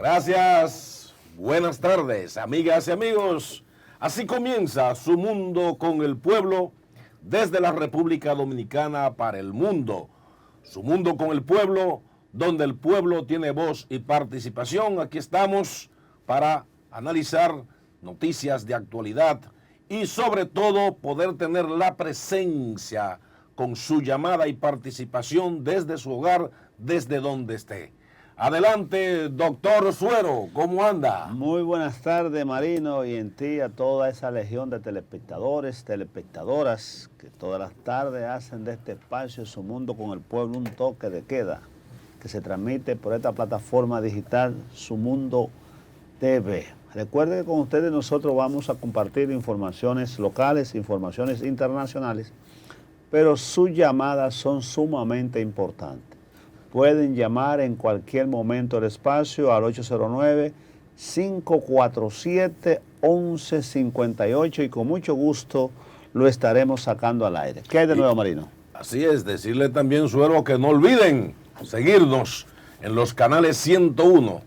Gracias. Buenas tardes, amigas y amigos. Así comienza Su Mundo con el Pueblo desde la República Dominicana para el mundo. Su Mundo con el Pueblo, donde el pueblo tiene voz y participación. Aquí estamos para analizar noticias de actualidad y sobre todo poder tener la presencia con su llamada y participación desde su hogar, desde donde esté. Adelante, doctor Suero, ¿cómo anda? Muy buenas tardes, Marino, y en ti a toda esa legión de telespectadores, telespectadoras que todas las tardes hacen de este espacio Su Mundo con el Pueblo un toque de queda, que se transmite por esta plataforma digital Su Mundo TV. Recuerden que con ustedes nosotros vamos a compartir informaciones locales, informaciones internacionales, pero sus llamadas son sumamente importantes. Pueden llamar en cualquier momento al espacio al 809-547-1158 y con mucho gusto lo estaremos sacando al aire. ¿Qué hay de nuevo, Marino? Así es, decirle también, Suero, que no olviden seguirnos en los canales 101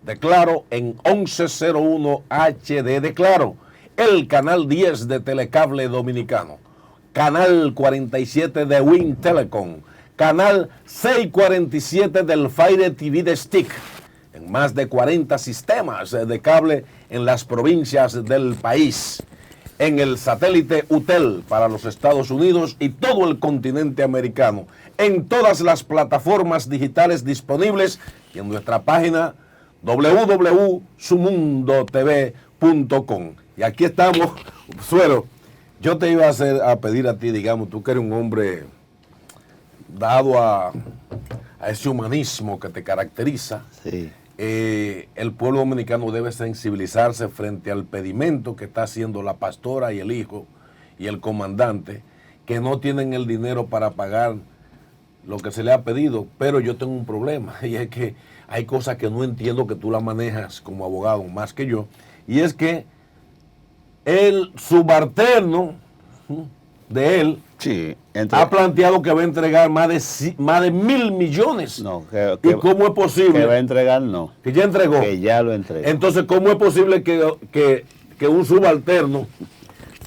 de Claro, en 1101 HD de Claro, el canal 10 de Telecable Dominicano, canal 47 de Win Telecom, canal 647 del Fire TV de Stick, en más de 40 sistemas de cable en las provincias del país, en el satélite UTEL para los Estados Unidos y todo el continente americano, en todas las plataformas digitales disponibles y en nuestra página www.sumundotv.com. Y aquí estamos, Suero, yo te iba a pedir a ti, digamos, tú que eres un hombre dado a ese humanismo que te caracteriza, Sí. El pueblo dominicano debe sensibilizarse frente al pedimento que está haciendo la pastora y el hijo y el comandante, que no tienen el dinero para pagar lo que se le ha pedido. Pero yo tengo un problema, y es que hay cosas que no entiendo, que tú las manejas como abogado más que yo, y es que el subalterno de él Sí, ha planteado que va a entregar más de 1.000 millones. No, ¿Y cómo es posible? Que va a entregar, no. Que ya entregó. Que ya lo entregó. Entonces, ¿cómo es posible que un subalterno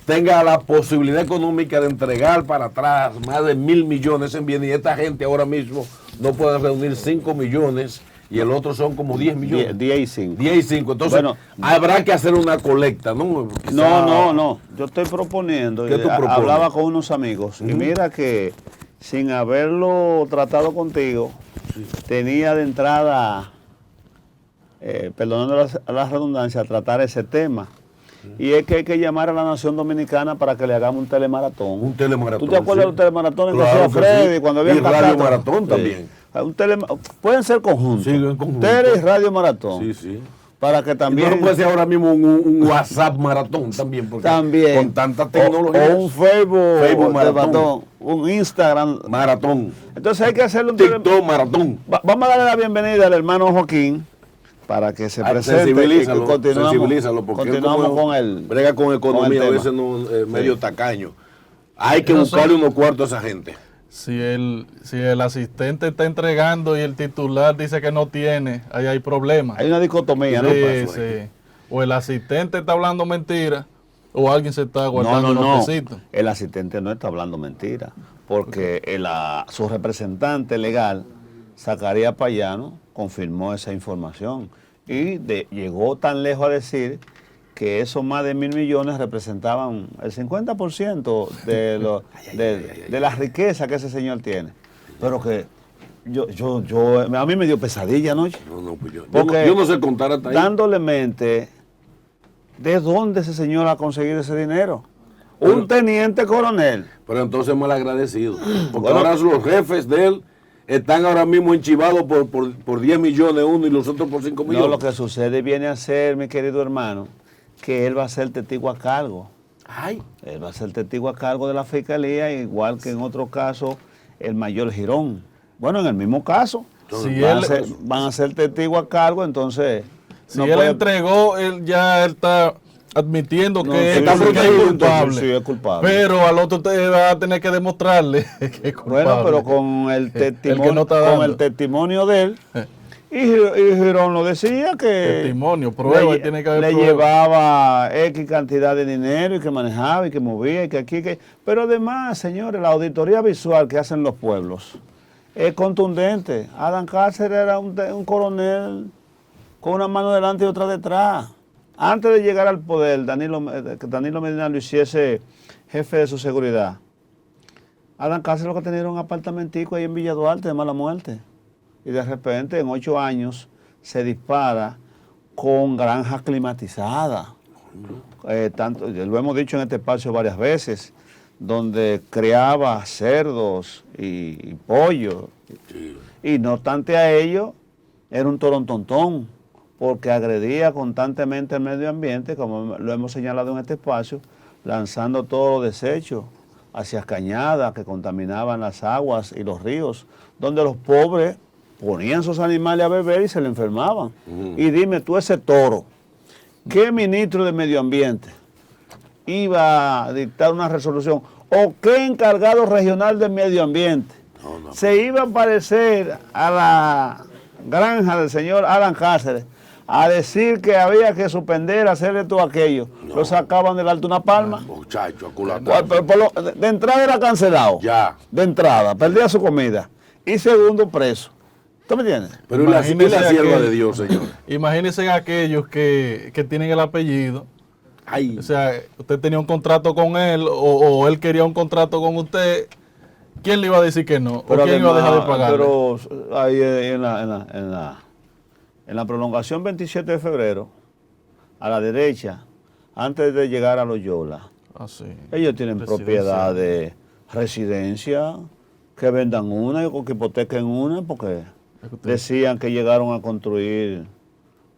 tenga la posibilidad económica de entregar para atrás más de 1.000 millones en bienes y esta gente ahora mismo no puede reunir 5 millones y el otro son como 10 millones? 10 y 5. 10 y 5. Entonces, Bueno, habrá que hacer una colecta, ¿no? Quizá. No. Yo estoy proponiendo. ¿Qué tú propones? Hablaba con unos amigos y mira que sin haberlo tratado contigo, tenía de entrada, perdonando la redundancia, tratar ese tema. Y es que hay que llamar a la Nación Dominicana para que le hagamos un telemaratón. Un telemaratón. ¿Tú te acuerdas de los telemaratones que Claro hacía Freddy sí. cuando había Y Radio Maratón también. Pueden ser conjuntos. Sí, en conjunto. Tele y Radio Maratón. Sí, sí. Para que también. Y no puede ser ahora mismo un WhatsApp maratón también, porque También. con tanta tecnología. O un Facebook maratón. un Instagram Maratón. Entonces hay que hacerle un TikTok maratón. Vamos a darle la bienvenida al hermano Joaquín para que se presente. Sensibilízalo, porque continuamos con él. Brega con economía, a veces no, medio tacaño. Hay que buscarle unos cuartos a esa gente. Si el asistente está entregando y el titular dice que no tiene, ahí hay problemas. Hay una dicotomía, ¿no? Sí. O el asistente está hablando mentira o alguien se está guardando unos pesitos. El asistente no está hablando mentira, porque su representante legal, Zacarías Payano, confirmó esa información y llegó tan lejos a decir que esos más de 1.000 millones representaban el 50% de la riqueza que ese señor tiene. Pero que a mí me dio pesadilla anoche. Pues yo no sé contar hasta ahí. Dándole mente, ¿de dónde ese señor ha conseguido ese dinero? Un teniente coronel. Pero entonces mal agradecido. Porque ahora los jefes de él están ahora mismo enchivados por 10 millones uno y los otros por 5 millones. No, lo que sucede viene a ser, mi querido hermano, que él va a ser testigo a cargo. Ay. Él va a ser testigo a cargo de la fiscalía, igual que en otro caso el mayor Girón. Bueno, en el mismo caso, van a ser testigo a cargo, entonces... Si él entregó, él está admitiendo que es culpable. Sí, es culpable. Pero al otro te va a tener que demostrarle que es culpable. Bueno, pero con el testimonio, de él, Y Girón lo decía que Testimonio, prueba, tiene que haber le prueba. llevaba X cantidad de dinero y que manejaba y que movía y que aquí, que... Pero además, señores, la auditoría visual que hacen los pueblos es contundente. Adán Cáceres era un coronel con una mano delante y otra detrás. Antes de llegar al poder, que Danilo Medina lo hiciese jefe de su seguridad, Adán Cáceres lo que tenía era un apartamentico ahí en Villa Duarte de mala muerte. Y de repente, en 8 años, se dispara con granja climatizada. Tanto, lo hemos dicho en este espacio varias veces, donde criaba cerdos y pollo. Sí. Y no obstante a ello, era un torontontón, porque agredía constantemente el medio ambiente, como lo hemos señalado en este espacio, lanzando todos los desechos hacia cañadas que contaminaban las aguas y los ríos, donde los pobres ponían sus animales a beber y se le enfermaban. Y dime tú, ese toro, ¿qué ministro de Medio Ambiente iba a dictar una resolución? ¿O qué encargado regional de Medio Ambiente se iba a parecer a la granja del señor Adán Cáceres a decir que había que suspender, hacerle todo aquello? Lo sacaban del Alto Una Palma. Muchacho, aculatado. De entrada era cancelado. Ya. De entrada, perdía su comida. Y segundo, preso. ¿Tú me entiendes? Pero y la Imagínese sierva aquel- de Dios, señor. Imagínense aquellos que tienen el apellido. Ay, O sea, usted tenía un contrato con él o él quería un contrato con usted. ¿Quién le iba a decir que no? ¿O quién iba a dejar de pagar? Pero ahí en la prolongación 27 de febrero, a la derecha, antes de llegar a Loyola, ellos tienen propiedad de residencia, que vendan una y que hipotequen una, porque decían que llegaron a construir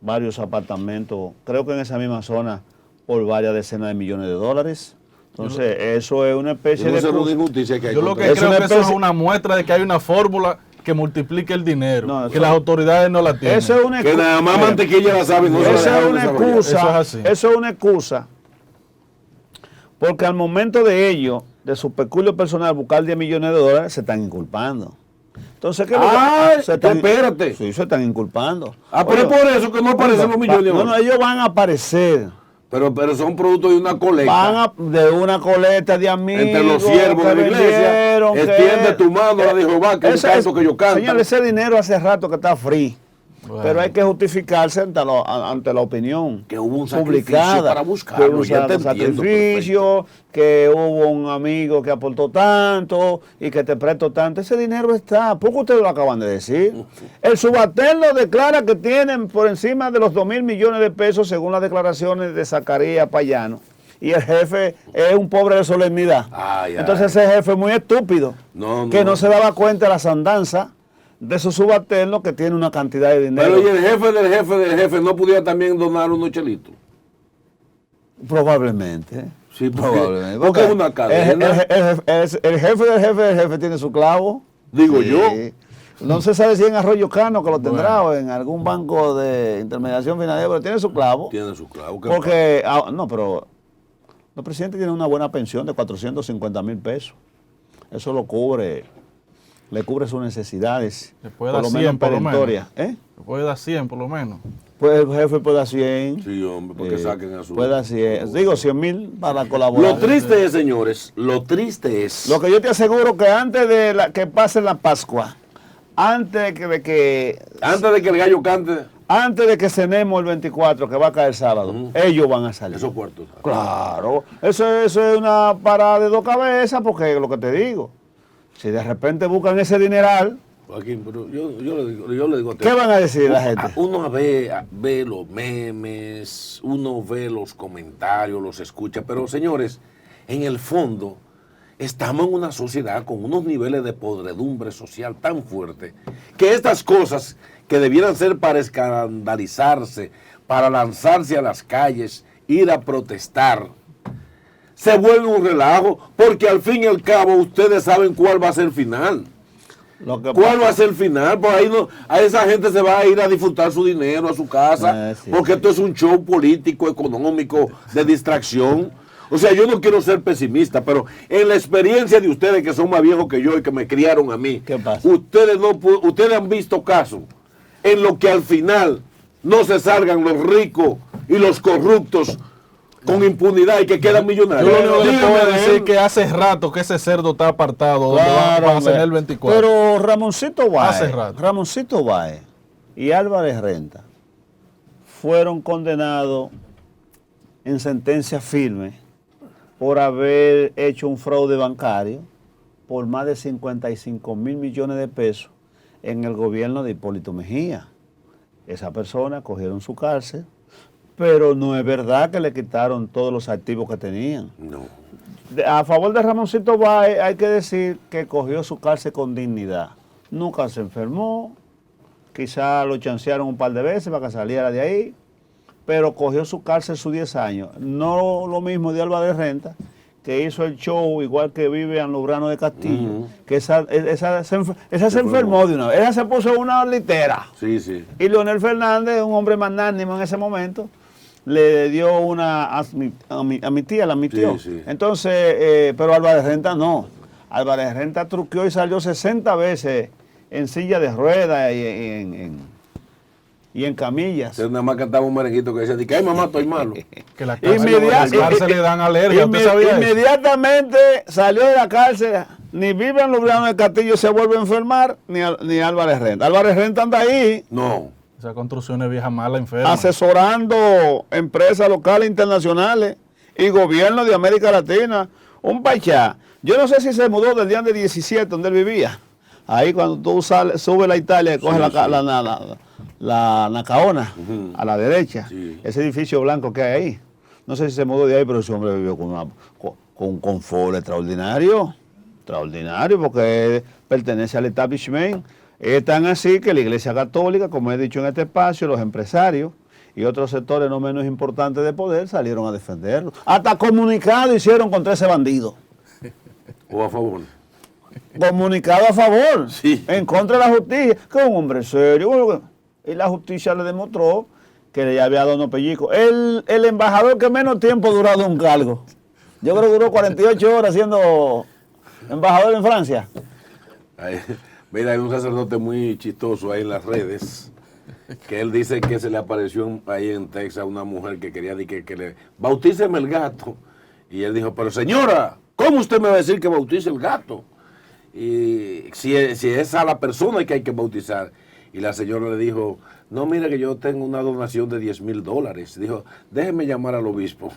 varios apartamentos, creo que en esa misma zona, por varias decenas de millones de dólares. Entonces, eso es una especie no de... se de injusticia que hay Yo lo contra que eso. creo una que eso es especie- una muestra de que hay una fórmula que multiplique el dinero, No, que eso- las autoridades no la tienen. Eso es una Que nada más mantequilla la sabe y no se la Esa es dejaron una desarrollar. excusa, Eso es así. eso es una excusa, porque al momento de ello, de su peculio personal, buscar 10 millones de dólares, se están inculpando. Entonces, ¿qué es lo que- Ah, se están, espérate. Sí, se están inculpando. Ah, pero es Oye, por eso que no aparecen los millones. no, ellos van a aparecer. Pero son producto de una colecta. Van de una colecta de amigos. Entre los siervos que de la iglesia, vendieron, que- extiende tu mano, la de Jehová, que es un Ese- canto que yo canto. Señor, ese dinero hace rato que está free. Bueno. Pero hay que justificarse ante la opinión Que hubo un sacrificio publicada. para buscarlo, Que hubo un ya te entiendo, sacrificio, que hubo un amigo que aportó tanto y que te prestó tanto. Ese dinero está, poco ustedes lo acaban de decir. El subalterno declara que tienen por encima de los 2.000 millones de pesos según las declaraciones de Zacarías Payano. Y el jefe es un pobre de solemnidad. Ay, Entonces ay. ese jefe es muy estúpido, No, que no. no se daba cuenta de las andanzas de su subalterno que tiene una cantidad de dinero. Pero y el jefe del jefe del jefe no podía también donar unos chelitos. Probablemente. Sí, Probablemente. porque es una cadena. El jefe del jefe tiene su clavo. Digo Sí. yo. No se sabe si en Arroyo Cano que lo tendrá o en algún banco de intermediación financiera, pero tiene su clavo. Tiene su clavo. Porque, no, pero los presidentes tienen una buena pensión de 450,000 pesos. Eso lo cubre, le cubre sus necesidades. Le puede por dar lo 100 menos por lo menos. perentorias. Le puede dar 100 por lo menos. Pues el jefe puede dar 100. Sí, hombre, porque saquen a su... Puede dar 100. Digo, 100,000 para colaborar. Lo triste es, señores, lo triste es... Lo que yo te aseguro que antes de que pase la Pascua, antes de que Antes de que el gallo cante, cenemos el 24, que va a caer sábado, ellos van a salir. esos cuartos. Claro, eso es una parada de 2 cabezas, porque es lo que te digo. Si de repente buscan ese dineral, Joaquín, pero yo le digo a ti. ¿qué van a decir la gente? Uno ve los memes, uno ve los comentarios, los escucha, pero señores, en el fondo estamos en una sociedad con unos niveles de podredumbre social tan fuertes que estas cosas que debieran ser para escandalizarse, para lanzarse a las calles, ir a protestar, se vuelve un relajo, porque al fin y al cabo ustedes saben cuál va a ser el final. Lo que ¿Cuál va a ser el final? Por ahí no, a esa gente se va a ir a disfrutar su dinero a su casa, Sí, porque esto es un show político, económico, de distracción. O sea, yo no quiero ser pesimista, pero en la experiencia de ustedes que son más viejos que yo y que me criaron a mí, ¿Qué pasa? ustedes han visto casos en lo que al final no se salgan los ricos y los corruptos con impunidad y que quedan millonarios. Yo lo único que Dígame puedo de decir él. que hace rato que ese cerdo está apartado donde Claro, van a hacer hombre. el 24. Pero Ramoncito Hace Báez, rato. Ramoncito Báez y Álvarez Renta fueron condenados en sentencia firme por haber hecho un fraude bancario por más de 55 mil millones de pesos en el gobierno de Hipólito Mejía. Esa persona cogieron su cárcel, pero no es verdad que le quitaron todos los activos que tenían. No. A favor de Ramoncito Báez hay que decir que cogió su cárcel con dignidad. Nunca se enfermó, quizá lo chancearon un par de veces para que saliera de ahí, pero cogió su cárcel sus 10 años. No lo mismo de Álvarez Renta, que hizo el show igual que Vivian Lubrano de Castillo, que esa se enfermó de una vez. Ella se puso una litera. Sí, sí. Y Leonel Fernández, un hombre magnánimo en ese momento, le dio una a mi tía, la admitió. Sí, sí. Entonces, pero Álvarez Renta no. Álvarez Renta truqueó y salió 60 veces en silla de ruedas y en camillas. Usted nada más cantaba un merenguito que decía, ay mamá, estoy malo. Que las Inmediat- cárceles le dan alergia. ¿Usted sabía eso? Inmediatamente salió de la cárcel. Ni Vivian Lubrano del Castillo se vuelve a enfermar, ni Álvarez Renta. Álvarez Renta anda ahí No. Esa construcción es vieja, mala, enferma. asesorando empresas locales e internacionales y gobiernos de América Latina. Un pachá. Yo no sé si se mudó del día de 17 donde él vivía. Ahí cuando tú subes la Italia y coges la Nacaona a la derecha. Sí. Ese edificio blanco que hay ahí. No sé si se mudó de ahí, pero ese hombre vivió con un confort extraordinario. Extraordinario, porque pertenece al establishment. Es tan así que la Iglesia Católica, como he dicho en este espacio, los empresarios y otros sectores no menos importantes de poder salieron a defenderlo. Hasta comunicado hicieron contra ese bandido. O a favor. Comunicado a favor, Sí. en contra de la justicia, que es un hombre serio. Y la justicia le demostró que le había dado unos pellizcos. El embajador que menos tiempo ha durado en un cargo. Yo creo que duró 48 horas siendo embajador en Francia. Mira, hay un sacerdote muy chistoso ahí en las redes, que él dice que se le apareció ahí en Texas una mujer que quería que le bautíceme el gato. Y él dijo, pero señora, ¿cómo usted me va a decir que bautice el gato? Y si es a la persona que hay que bautizar. Y la señora le dijo, no, mira que yo tengo una donación de $10,000. Dijo, déjeme llamar al obispo.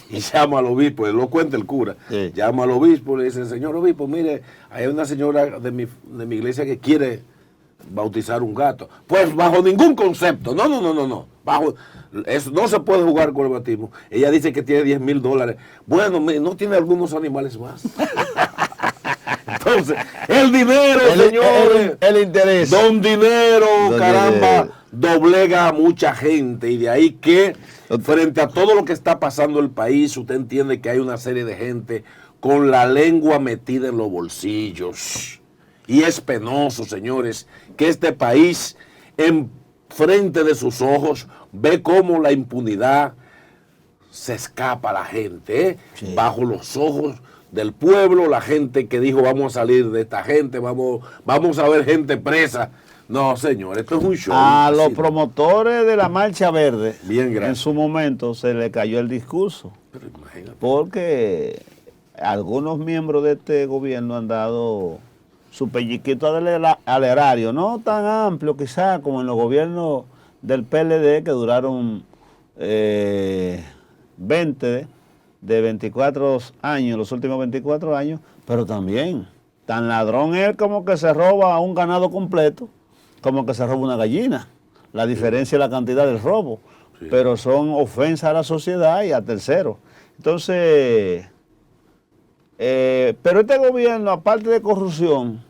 Y llama al obispo, él lo cuenta el cura. Sí. Llama al obispo, le dice, señor obispo, mire, hay una señora de mi iglesia que quiere bautizar un gato. Pues bajo ningún concepto, no. Bajo, eso no se puede jugar con el bautismo. Ella dice que tiene $10,000. Bueno, no tiene algunos animales más. Entonces, el dinero, señores. El interés. Don dinero, Don caramba, dinero. doblega a mucha gente. Y de ahí que, frente a todo lo que está pasando en el país, usted entiende que hay una serie de gente con la lengua metida en los bolsillos. Y es penoso, señores, que este país, en frente de sus ojos, ve cómo la impunidad se escapa a la gente, ¿eh? Sí. Bajo los ojos del pueblo, la gente que dijo vamos a salir de esta gente, vamos a ver gente presa. No, señor, esto es un show. A los Así, promotores de la Marcha Verde, Bien, gracias. en su momento se le cayó el discurso, pero imagínate. porque algunos miembros de este gobierno han dado su pellizquito al erario, no tan amplio quizás como en los gobiernos del PLD que duraron 20 de 24 años, los últimos 24 años, pero también tan ladrón es como que se roba un ganado completo, como que se roba una gallina. La diferencia es la cantidad del robo, Sí. pero son ofensas a la sociedad y a terceros. Entonces, pero este gobierno, aparte de corrupción,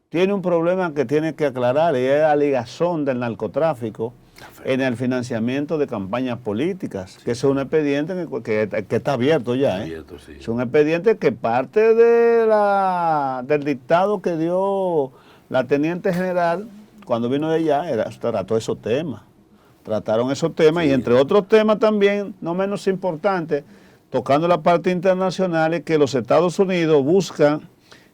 tiene un problema que tiene que aclarar, y es la ligazón del narcotráfico en el financiamiento de campañas políticas, que es un expediente que está abierto ya. Abierto, sí. Es un expediente que parte del dictado que dio la teniente general cuando vino de allá, trató esos temas. Trataron esos temas, Sí. y entre otros temas también, no menos importantes, tocando la parte internacional, es que los Estados Unidos buscan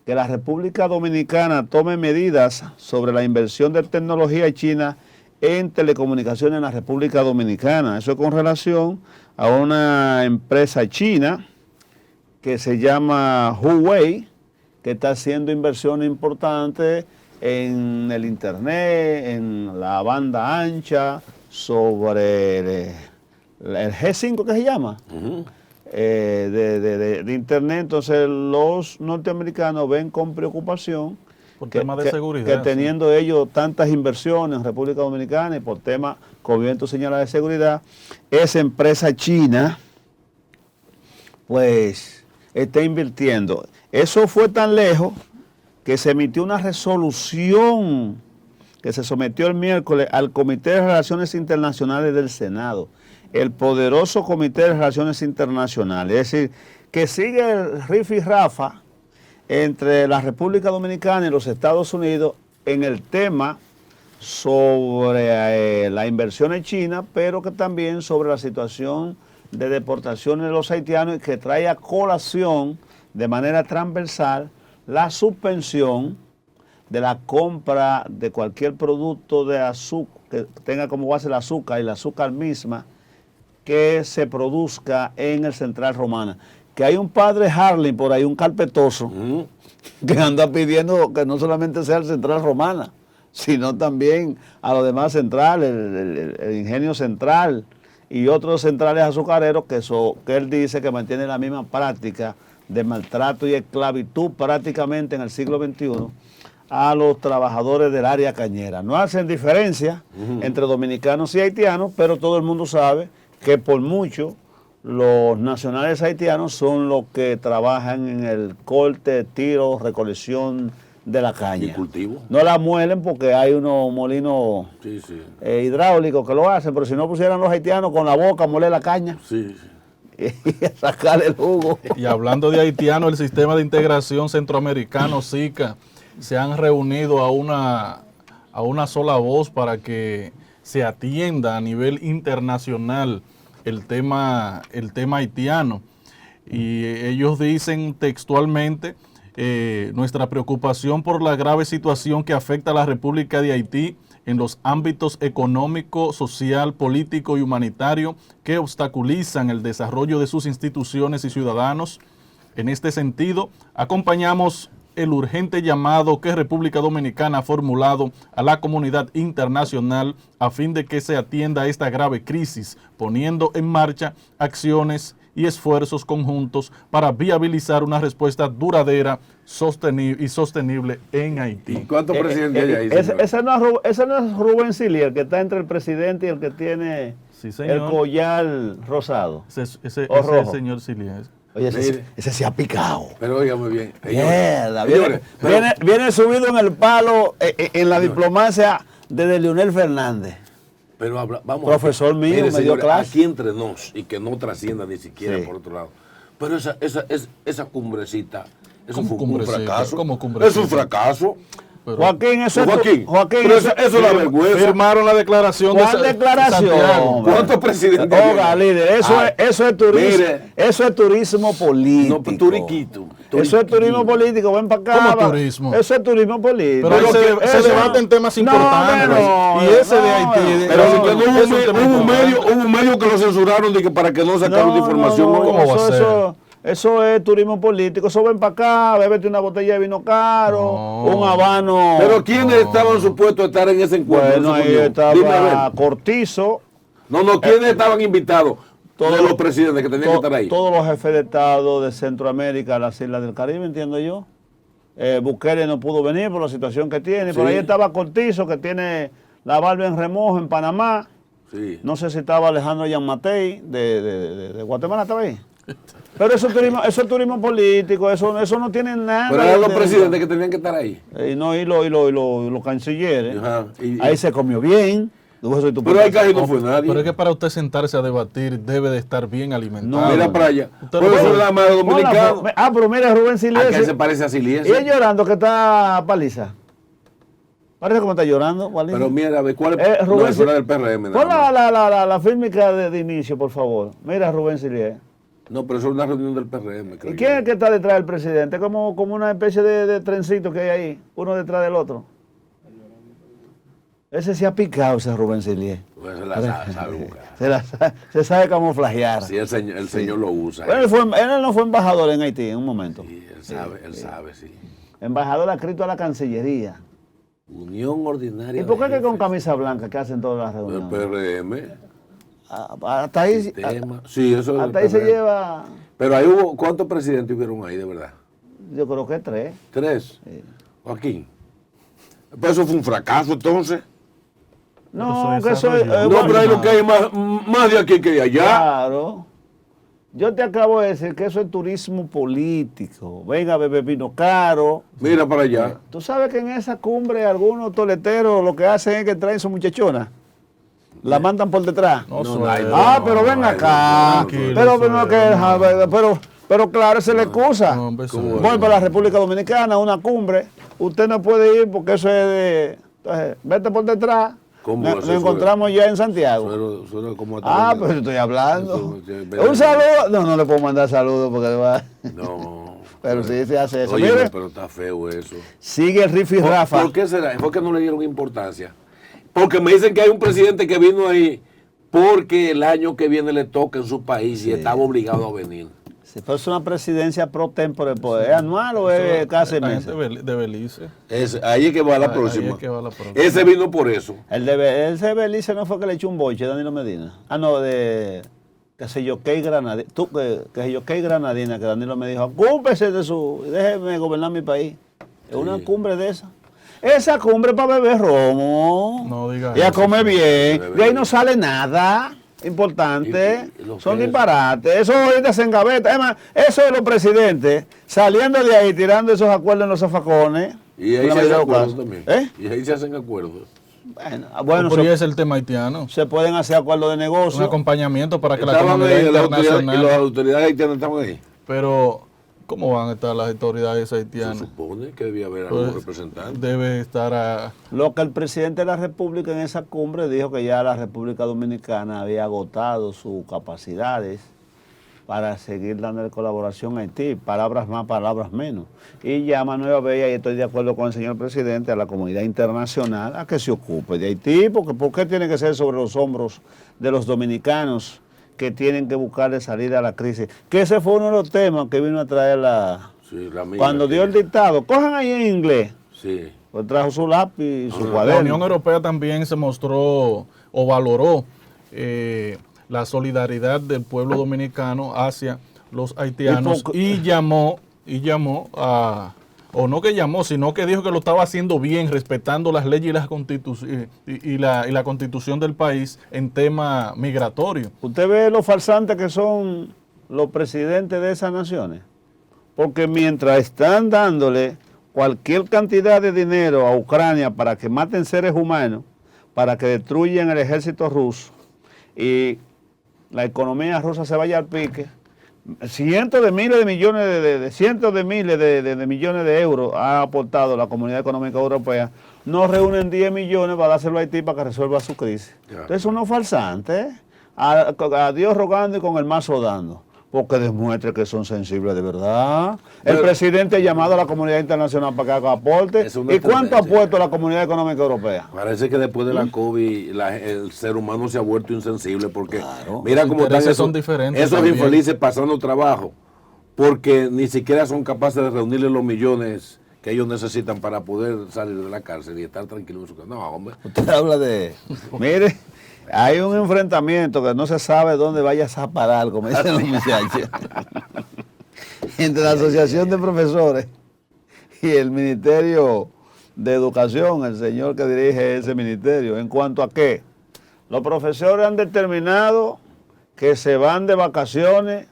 que la República Dominicana tome medidas sobre la inversión de tecnología china en telecomunicaciones en la República Dominicana. Eso es con relación a una empresa china que se llama Huawei, que está haciendo inversiones importantes en el internet, en la banda ancha, sobre el G5 que se llama, de internet. Entonces los norteamericanos ven con preocupación por temas de seguridad, que teniendo ellos tantas inversiones en República Dominicana y por temas, como bien tú señalas, de seguridad, esa empresa china pues está invirtiendo. Eso fue tan lejos que se emitió una resolución que se sometió el miércoles al Comité de Relaciones Internacionales del Senado, el poderoso Comité de Relaciones Internacionales. Es decir, que sigue el rifirrafa entre la República Dominicana y los Estados Unidos en el tema sobre la inversión en China, pero que también sobre la situación de deportación de los haitianos y que trae a colación de manera transversal la suspensión de la compra de cualquier producto de azúcar que tenga como base el azúcar y la azúcar misma que se produzca en el Central Romana. Que hay un padre Harley por ahí, un carpetoso, que anda pidiendo que no solamente sea el Central Romana, sino también a los demás centrales, el Ingenio Central y otros centrales azucareros que él dice que mantiene la misma práctica de maltrato y esclavitud prácticamente en el siglo XXI a los trabajadores del área cañera. No hacen diferencia entre dominicanos y haitianos, pero todo el mundo sabe que por mucho los nacionales haitianos son los que trabajan en el corte, tiro, recolección de la caña. ¿Y cultivo? No la muelen porque hay unos molinos hidráulicos que lo hacen, pero si no pusieran los haitianos con la boca a moler la caña. Sí. Y a sacarle el jugo. Y hablando de haitianos, el Sistema de Integración Centroamericano, SICA, se han reunido a una sola voz para que se atienda a nivel internacional el tema haitiano. Y ellos dicen textualmente, nuestra preocupación por la grave situación que afecta a la República de Haití en los ámbitos económico, social, político y humanitario que obstaculizan el desarrollo de sus instituciones y ciudadanos. En este sentido, acompañamos el urgente llamado que República Dominicana ha formulado a la comunidad internacional a fin de que se atienda a esta grave crisis, poniendo en marcha acciones y esfuerzos conjuntos para viabilizar una respuesta duradera y sostenible en Haití. ¿Cuántos presidentes hay ahí? Ese no es Rubén Silier, el que está entre el presidente y el que tiene el collar rosado. Ese es el señor Silier. Oye, ese se ha picado. Pero oiga muy bien. Mierda, viene subido en el palo en la diplomacia de Leonel Fernández. Pero vamos profesor mío, me dio clase. Aquí entre nos y que no trascienda ni siquiera por otro lado. Pero esa cumbrecita, eso fue un fracaso. Es un fracaso. Pero, Joaquín, eso es la vergüenza. Firmaron la declaración. ¿Cuál declaración? ¿Cuántos presidentes? Oiga, líder, eso es turismo. Mire, eso es turismo político. No, turiquito. Eso es turismo político, ven para acá. ¿Cómo turismo? Eso es turismo político. Pero se debate en temas importantes. Y ese de Haití. Pero hubo un medio que lo censuraron para que no sacaran información. ¿Cómo va a ser? Eso es turismo político. Eso ven para acá, bébete una botella de vino caro, un habano. Pero ¿quiénes estaban supuestos a estar en ese encuentro? Bueno, ahí estaba Cortizo. ¿Quiénes estaban invitados? Todos los presidentes que tenían que estar ahí. Todos los jefes de Estado de Centroamérica, las Islas del Caribe, entiendo yo. Bukele no pudo venir por la situación que tiene. Por ahí estaba Cortizo, que tiene la barba en remojo en Panamá. Sí. No sé si estaba Alejandro Yanmatei de Guatemala, ¿estaba ahí? Pero eso es turismo político, eso no tiene nada. Pero eran los presidentes que tenían que estar ahí. Y los cancilleres. Ahí se comió bien. Pero ahí casi no fue nadie. Pero es que para usted sentarse a debatir debe de estar bien alimentado. No, mira para allá. Por eso es la madre dominicana. Pero mira Rubén Silier. ¿A qué se parece a Silier? Y él llorando que está paliza. Parece como está llorando. Paliza. Pero mira, ¿cuál es la del PRM? Pon la fílmica de inicio, por favor. Mira Rubén Silier. No, pero eso es una reunión del PRM, creo ¿Y quién es yo. el que está detrás del presidente? Como una especie de trencito que hay ahí, uno detrás del otro. Ese se ha picado, ese Rubén Silier. Pues se la sabe buscar. Se sabe camuflajear. Sí, el señor lo usa. Bueno, él no fue embajador en Haití en un momento. Sí, él sabe, sí. Embajador adscrito a la Cancillería. Unión Ordinaria. ¿Y por qué de que con Jefes camisa blanca que hacen todas las del reuniones? PRM. Hasta ahí, Sistema. Sí, eso es hasta del ahí se PRM. lleva, Pero ahí hubo, ¿cuántos presidentes hubieron ahí, de verdad? yo creo que 3. 3. Sí. Joaquín. Pero eso fue un fracaso, entonces. No, Eso que es eso es... desarrollo. No, pero hay lo que hay más de aquí que de allá. Claro. Yo te acabo de decir que eso es turismo político. Venga a beber vino caro. Mira para allá. Tú sabes que en esa cumbre algunos toleteros lo que hacen es que traen su muchachona. La mandan por detrás. No, No, suena. no, Ah, pero ven acá. tranquilo, Pero claro, se le excusa. No, hombre, eso- Voy para la República Dominicana, una cumbre. Usted no puede ir porque eso es de... Entonces, vete por detrás. ¿Cómo Nos va a ser encontramos ya en Santiago. Suena como Ah, pues estoy hablando. Eso, Un saludo. No le puedo mandar saludos porque va. No. Pero sí se hace eso. Oye, Mire, pero está feo eso. sigue el rifi Rafa. ¿Por qué será? ¿Por qué no le dieron importancia? Porque me dicen que hay un presidente que vino ahí porque el año que viene le toca en su país y estaba obligado a venir. Si fuese una presidencia pro tempore, pues, ¿es anual o es casi La mes? gente de Belice. Ahí es que va la Ahí próxima. es que va la próxima. Ese vino por eso. Ese de Belice no fue que le echó un boche, Danilo Medina. Ah, no, de que se yo que Granadina. Tú, que se yo que Granadina, que Danilo me dijo, ocúpese de su, déjeme gobernar mi país. Es una Sí. cumbre de esa. Esa cumbre para beber romo. No diga Ella eso, come sí. bien. Bebe De ahí no bien. sale nada importante. Y lo Son que es- disparates. Eso ahorita se engaveta. Además, eso de los presidentes saliendo de ahí, tirando esos acuerdos en los zafacones. Y ahí en la se hacen mayoría de los acuerdos casos. también. ¿Eh? Y ahí se hacen acuerdos. Bueno, Pero ya es el tema haitiano. se pueden hacer acuerdos de Un negocio. acompañamiento para que la Estaban comunidad ahí, y las internacional... autoridades haitianas estaban ahí. Pero, ¿cómo van a estar las autoridades Se haitianas? supone que debía haber algún Pues, representante. debe estar a... Lo que el presidente de la República en esa cumbre dijo que ya la República Dominicana había agotado sus capacidades para seguir dándole colaboración a Haití, palabras más, palabras menos. Y llama nuevamente, y estoy de acuerdo con el señor presidente, a la comunidad internacional a que se ocupe de Haití, porque ¿por qué tiene que ser sobre los hombros de los dominicanos que tienen que buscarle salida a la crisis? Que ese fue uno de los temas que vino a traer Sí, la amiga cuando dio el que- dictado. Cojan ahí en inglés. Sí. Pues trajo su lápiz y su La cuaderno. Unión Europea también se mostró o valoró la solidaridad del pueblo dominicano hacia los haitianos y llamó a, o no que llamó, sino que dijo que lo estaba haciendo bien, respetando las leyes y la constitución del país en tema migratorio. Usted ve lo farsantes que son los presidentes de esas naciones. Porque mientras están dándole cualquier cantidad de dinero a Ucrania para que maten seres humanos, para que destruyan el ejército ruso y la economía rusa se vaya al pique, cientos de miles de millones cientos de miles de millones de euros ha aportado la Comunidad Económica Europea, no reúnen 10 millones para dárselo a Haití para que resuelva su crisis. Ya. Entonces unos farsantes, a Dios rogando y con el mazo dando, porque demuestre que son sensibles de verdad. El Pero- presidente ha llamado a la comunidad internacional para que haga aporte. Es una ¿Y cuánto ha tendencia. puesto la Comunidad Económica Europea? Parece que después de la COVID el ser humano se ha vuelto insensible porque Claro. mira Los cómo están intereses esos, son diferentes esos también. infelices pasando trabajo porque ni siquiera son capaces de reunirle los millones que ellos necesitan para poder salir de la cárcel y estar tranquilos en su casa. No, hombre. Usted habla de... Mire, hay un enfrentamiento que no se sabe dónde vayas a parar, como dicen los muchachos, entre la Asociación de Profesores y el Ministerio de Educación, el señor que dirige ese ministerio. ¿En cuanto a qué? Los profesores han determinado que se van de vacaciones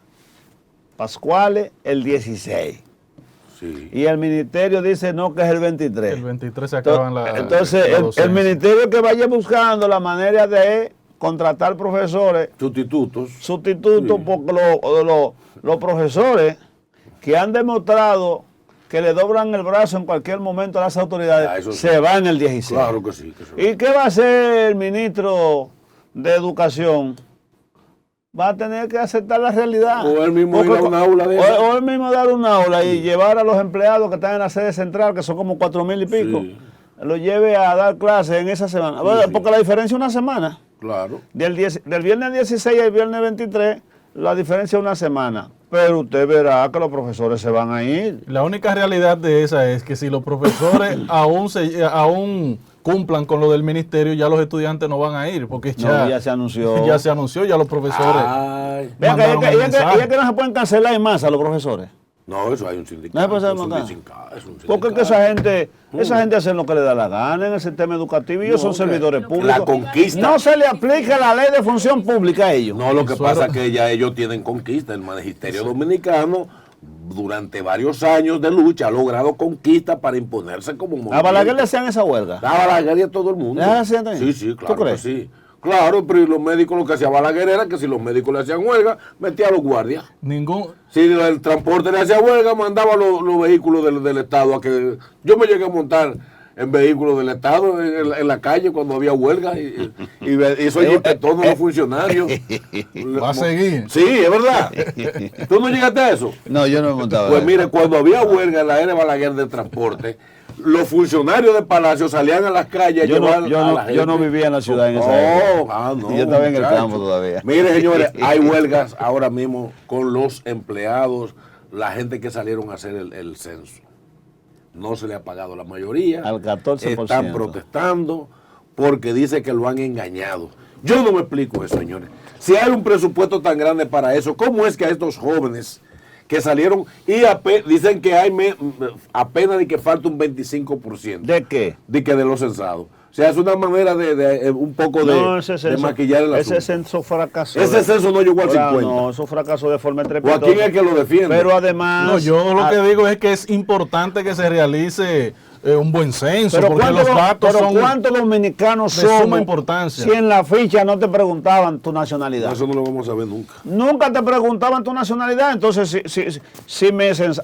pascuales el 16. Sí. Y el ministerio dice no, que es el 23. El 23 se acaban Entonces, la el docencia. ministerio que vaya buscando la manera de contratar profesores Sustitutos. sustitutos, Sí. porque los profesores que han demostrado que le doblan el brazo en cualquier momento a las autoridades, Ah, eso sí. se van el 16. Claro que sí. Que se- ¿Y qué va a hacer el ministro de Educación va a tener que aceptar la realidad. O él mismo ir a un aula de o él mismo dar un aula y llevar a los empleados que están en la sede central, que son como 4,000 y pico, Sí. lo lleve a dar clases en esa semana. Sí. Porque la diferencia es una semana. Claro. Del viernes 16 al viernes 23, la diferencia es una semana. Pero usted verá que los profesores se van a ir. La única realidad de esa es que si los profesores aún cumplan con lo del ministerio, ya los estudiantes no van a ir, porque Ya se anunció. Ya se anunció, ya los profesores. Ay. Vean que mandaron el mensaje. es que no se pueden cancelar en masa los profesores. No, eso hay un sindicato. No se puede hacer es un mandar. sindicato, es un Porque es que sindicato. esa gente hace lo que le da la gana en el sistema educativo y ellos son servidores públicos. La conquista. No se le aplica la ley de función pública a ellos. No, lo que Eso pasa era- es que ya ellos tienen conquista. El magisterio dominicano, durante varios años de lucha, ha logrado conquista para imponerse como movimiento. A Balaguer le hacían esa huelga. A Balaguer y a todo el mundo. ¿Le hacían también? Sí, ¿Tú claro que crees? sí. Claro, pero y los médicos lo que hacía Balaguer era que si los médicos le hacían huelga, metía a los guardias. Ningún, Si el transporte le hacía huelga, mandaba los vehículos del Estado a que... Yo me llegué a montar en vehículos del Estado en la calle cuando había huelga y eso inspector no los funcionarios. va a seguir. Sí, es verdad. ¿Tú no llegaste a eso? No, yo no me montaba. Pues mire, cuando había huelga en la era Balaguer de transporte, los funcionarios de Palacio salían a las calles a Yo no- llevar yo a no- la gente. yo no vivía en la ciudad en esa No, época. no, Yo estaba en el muchacho. campo todavía. Mire, señores, hay huelgas ahora mismo con los empleados, la gente que salieron a hacer el censo. No se le ha pagado la mayoría. Al 14%. Están protestando porque dice que lo han engañado. Yo no me explico eso, señores. Si hay un presupuesto tan grande para eso, ¿cómo es que a estos jóvenes que salieron y dicen que hay apenas de que falta un 25%? ¿De qué? De que de los censados. O sea, es una manera de un poco de maquillar el asunto. Ese censo fracasó. Ese censo no llegó al Ahora, 50. No, eso fracasó de forma ¿O estrepitosa. a quién es que lo defiende? Pero además... No, yo lo que digo es que es importante que se realice un buen censo, porque los datos son ¿cuántos dominicanos de somos suma importancia. si en la ficha no te preguntaban tu nacionalidad? Eso no lo vamos a ver nunca. Nunca te preguntaban tu nacionalidad. Entonces,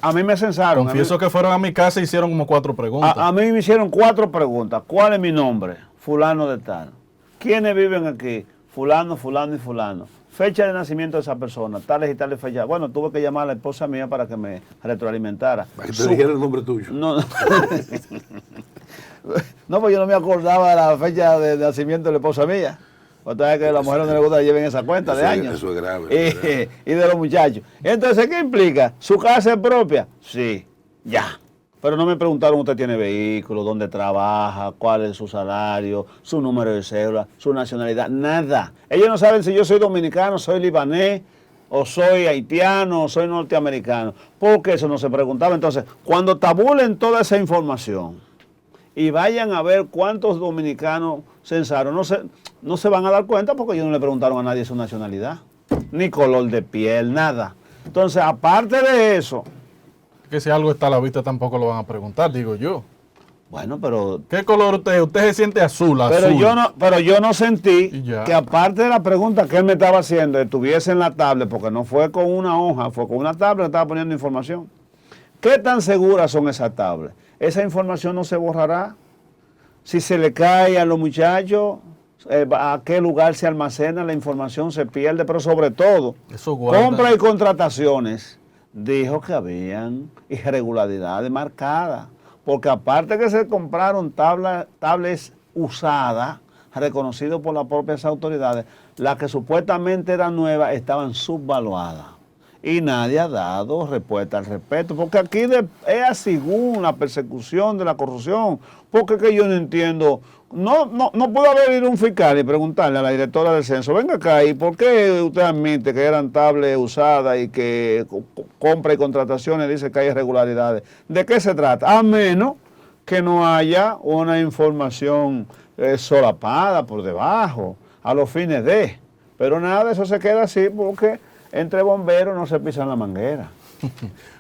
a mí me censaron. Confieso que fueron a mi casa y hicieron como 4 preguntas. A mí me hicieron 4 preguntas. ¿Cuál es mi nombre? Fulano de tal. ¿Quiénes viven aquí? Fulano, fulano y fulano. Fecha de nacimiento de esa persona, tales y tales fechas. Bueno, tuve que llamar a la esposa mía para que me retroalimentara. Para que te dijera el nombre tuyo. No, no, pues yo no me acordaba de la fecha de nacimiento de la esposa mía. Usted sabe que a las mujeres no les gusta que lleven esa cuenta de Eso es- años. eso es grave, eso es grave. Y de los muchachos. Entonces, ¿qué implica? ¿Su casa es propia? Sí, ya. Pero no me preguntaron, usted tiene vehículo, dónde trabaja, cuál es su salario, su número de cédula, su nacionalidad, nada. Ellos no saben si yo soy dominicano, soy libanés, o soy haitiano, o soy norteamericano. Porque eso no se preguntaba. Entonces, cuando tabulen toda esa información y vayan a ver cuántos dominicanos censaron, no se van a dar cuenta porque ellos no le preguntaron a nadie su nacionalidad, ni color de piel, nada. Entonces, aparte de eso, Que si algo está a la vista tampoco lo van a preguntar, digo yo. bueno, pero ¿Qué color usted? ¿Usted se siente azul? Azul. pero yo no sentí Y ya. que aparte de la pregunta que él me estaba haciendo, estuviese en la tablet, porque no fue con una hoja, fue con una tablet, estaba poniendo información. ¿Qué tan seguras son esas tablets? Esa información no se borrará. Si se le cae a los muchachos, a qué lugar se almacena, la información se pierde, pero sobre todo, Eso guarda. compra y contrataciones, dijo que habían irregularidades marcadas, porque aparte que se compraron tablets usadas, reconocidas por las propias autoridades, las que supuestamente eran nuevas estaban subvaluadas. Y nadie ha dado respuesta al respecto, porque aquí es según la persecución de la corrupción, porque que yo no entiendo, no puedo haber ido un fiscal y preguntarle a la directora del censo, venga acá, ¿y por qué usted admite que eran tablets usadas y que compra y contrataciones dice que hay irregularidades? ¿De qué se trata? A menos que no haya una información solapada por debajo, a los fines de, pero nada, eso se queda así porque entre bomberos no se pisan la manguera.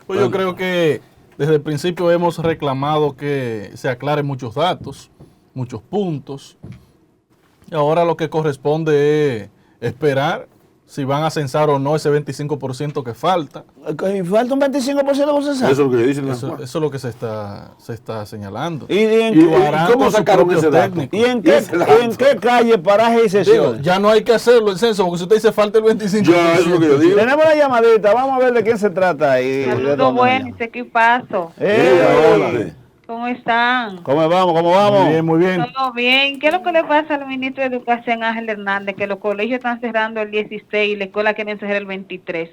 Pues yo creo que desde el principio hemos reclamado que se aclaren muchos datos, muchos puntos. Y ahora lo que corresponde es esperar si van a censar o no ese 25% que falta. Falta un 25% por censar. Eso es lo que dicen. Eso es lo que se está señalando. ¿Y lo harán cómo con sus sacaron propios ese dato? técnicos. ¿Y en qué calle, paraje y sesión? Ya no hay que hacerlo el censo, porque si usted dice falta el 25%. Ya, eso es lo que yo digo. Tenemos una llamadita, vamos a ver de quién se trata ahí. Saludos buenos, ese equipazo. Hola. ¿Cómo están? ¿Cómo vamos? ¿Cómo vamos? Muy bien, muy bien. Todo bien. ¿Qué es lo que le pasa al ministro de Educación, Ángel Hernández, que los colegios están cerrando el 16 y la escuela quieren cerrar el 23?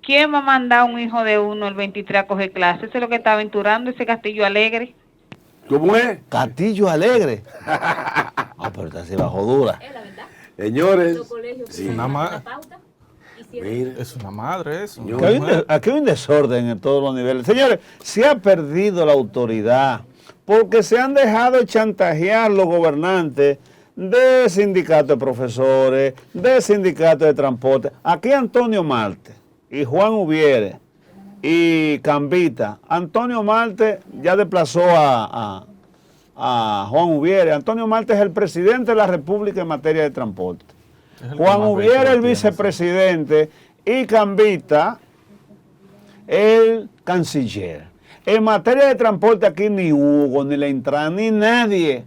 ¿Quién va a mandar a un hijo de uno el 23 a coger clases? Eso es lo que está aventurando ese Castillo Alegre. ¿Cómo es? Castillo Alegre. Pero está así bajo dura. Es la verdad. Señores, Los colegios sí. que Una tienen ma- la pauta hicieron. Mira, Es una madre eso. Señor. Aquí hay un desorden en todos los niveles. Señores, se ha perdido la autoridad porque se han dejado chantajear los gobernantes de sindicatos de profesores, de sindicatos de transporte. Aquí Antonio Marte y Juan Ubiere y Cambita. Antonio Marte ya desplazó a Juan Ubiere. Antonio Marte es el presidente de la República en materia de transporte. Es el que Juan más Ubiere vehículos el tiene, vicepresidente y Cambita el canciller. En materia de transporte aquí ni Hugo, ni la Intran, ni nadie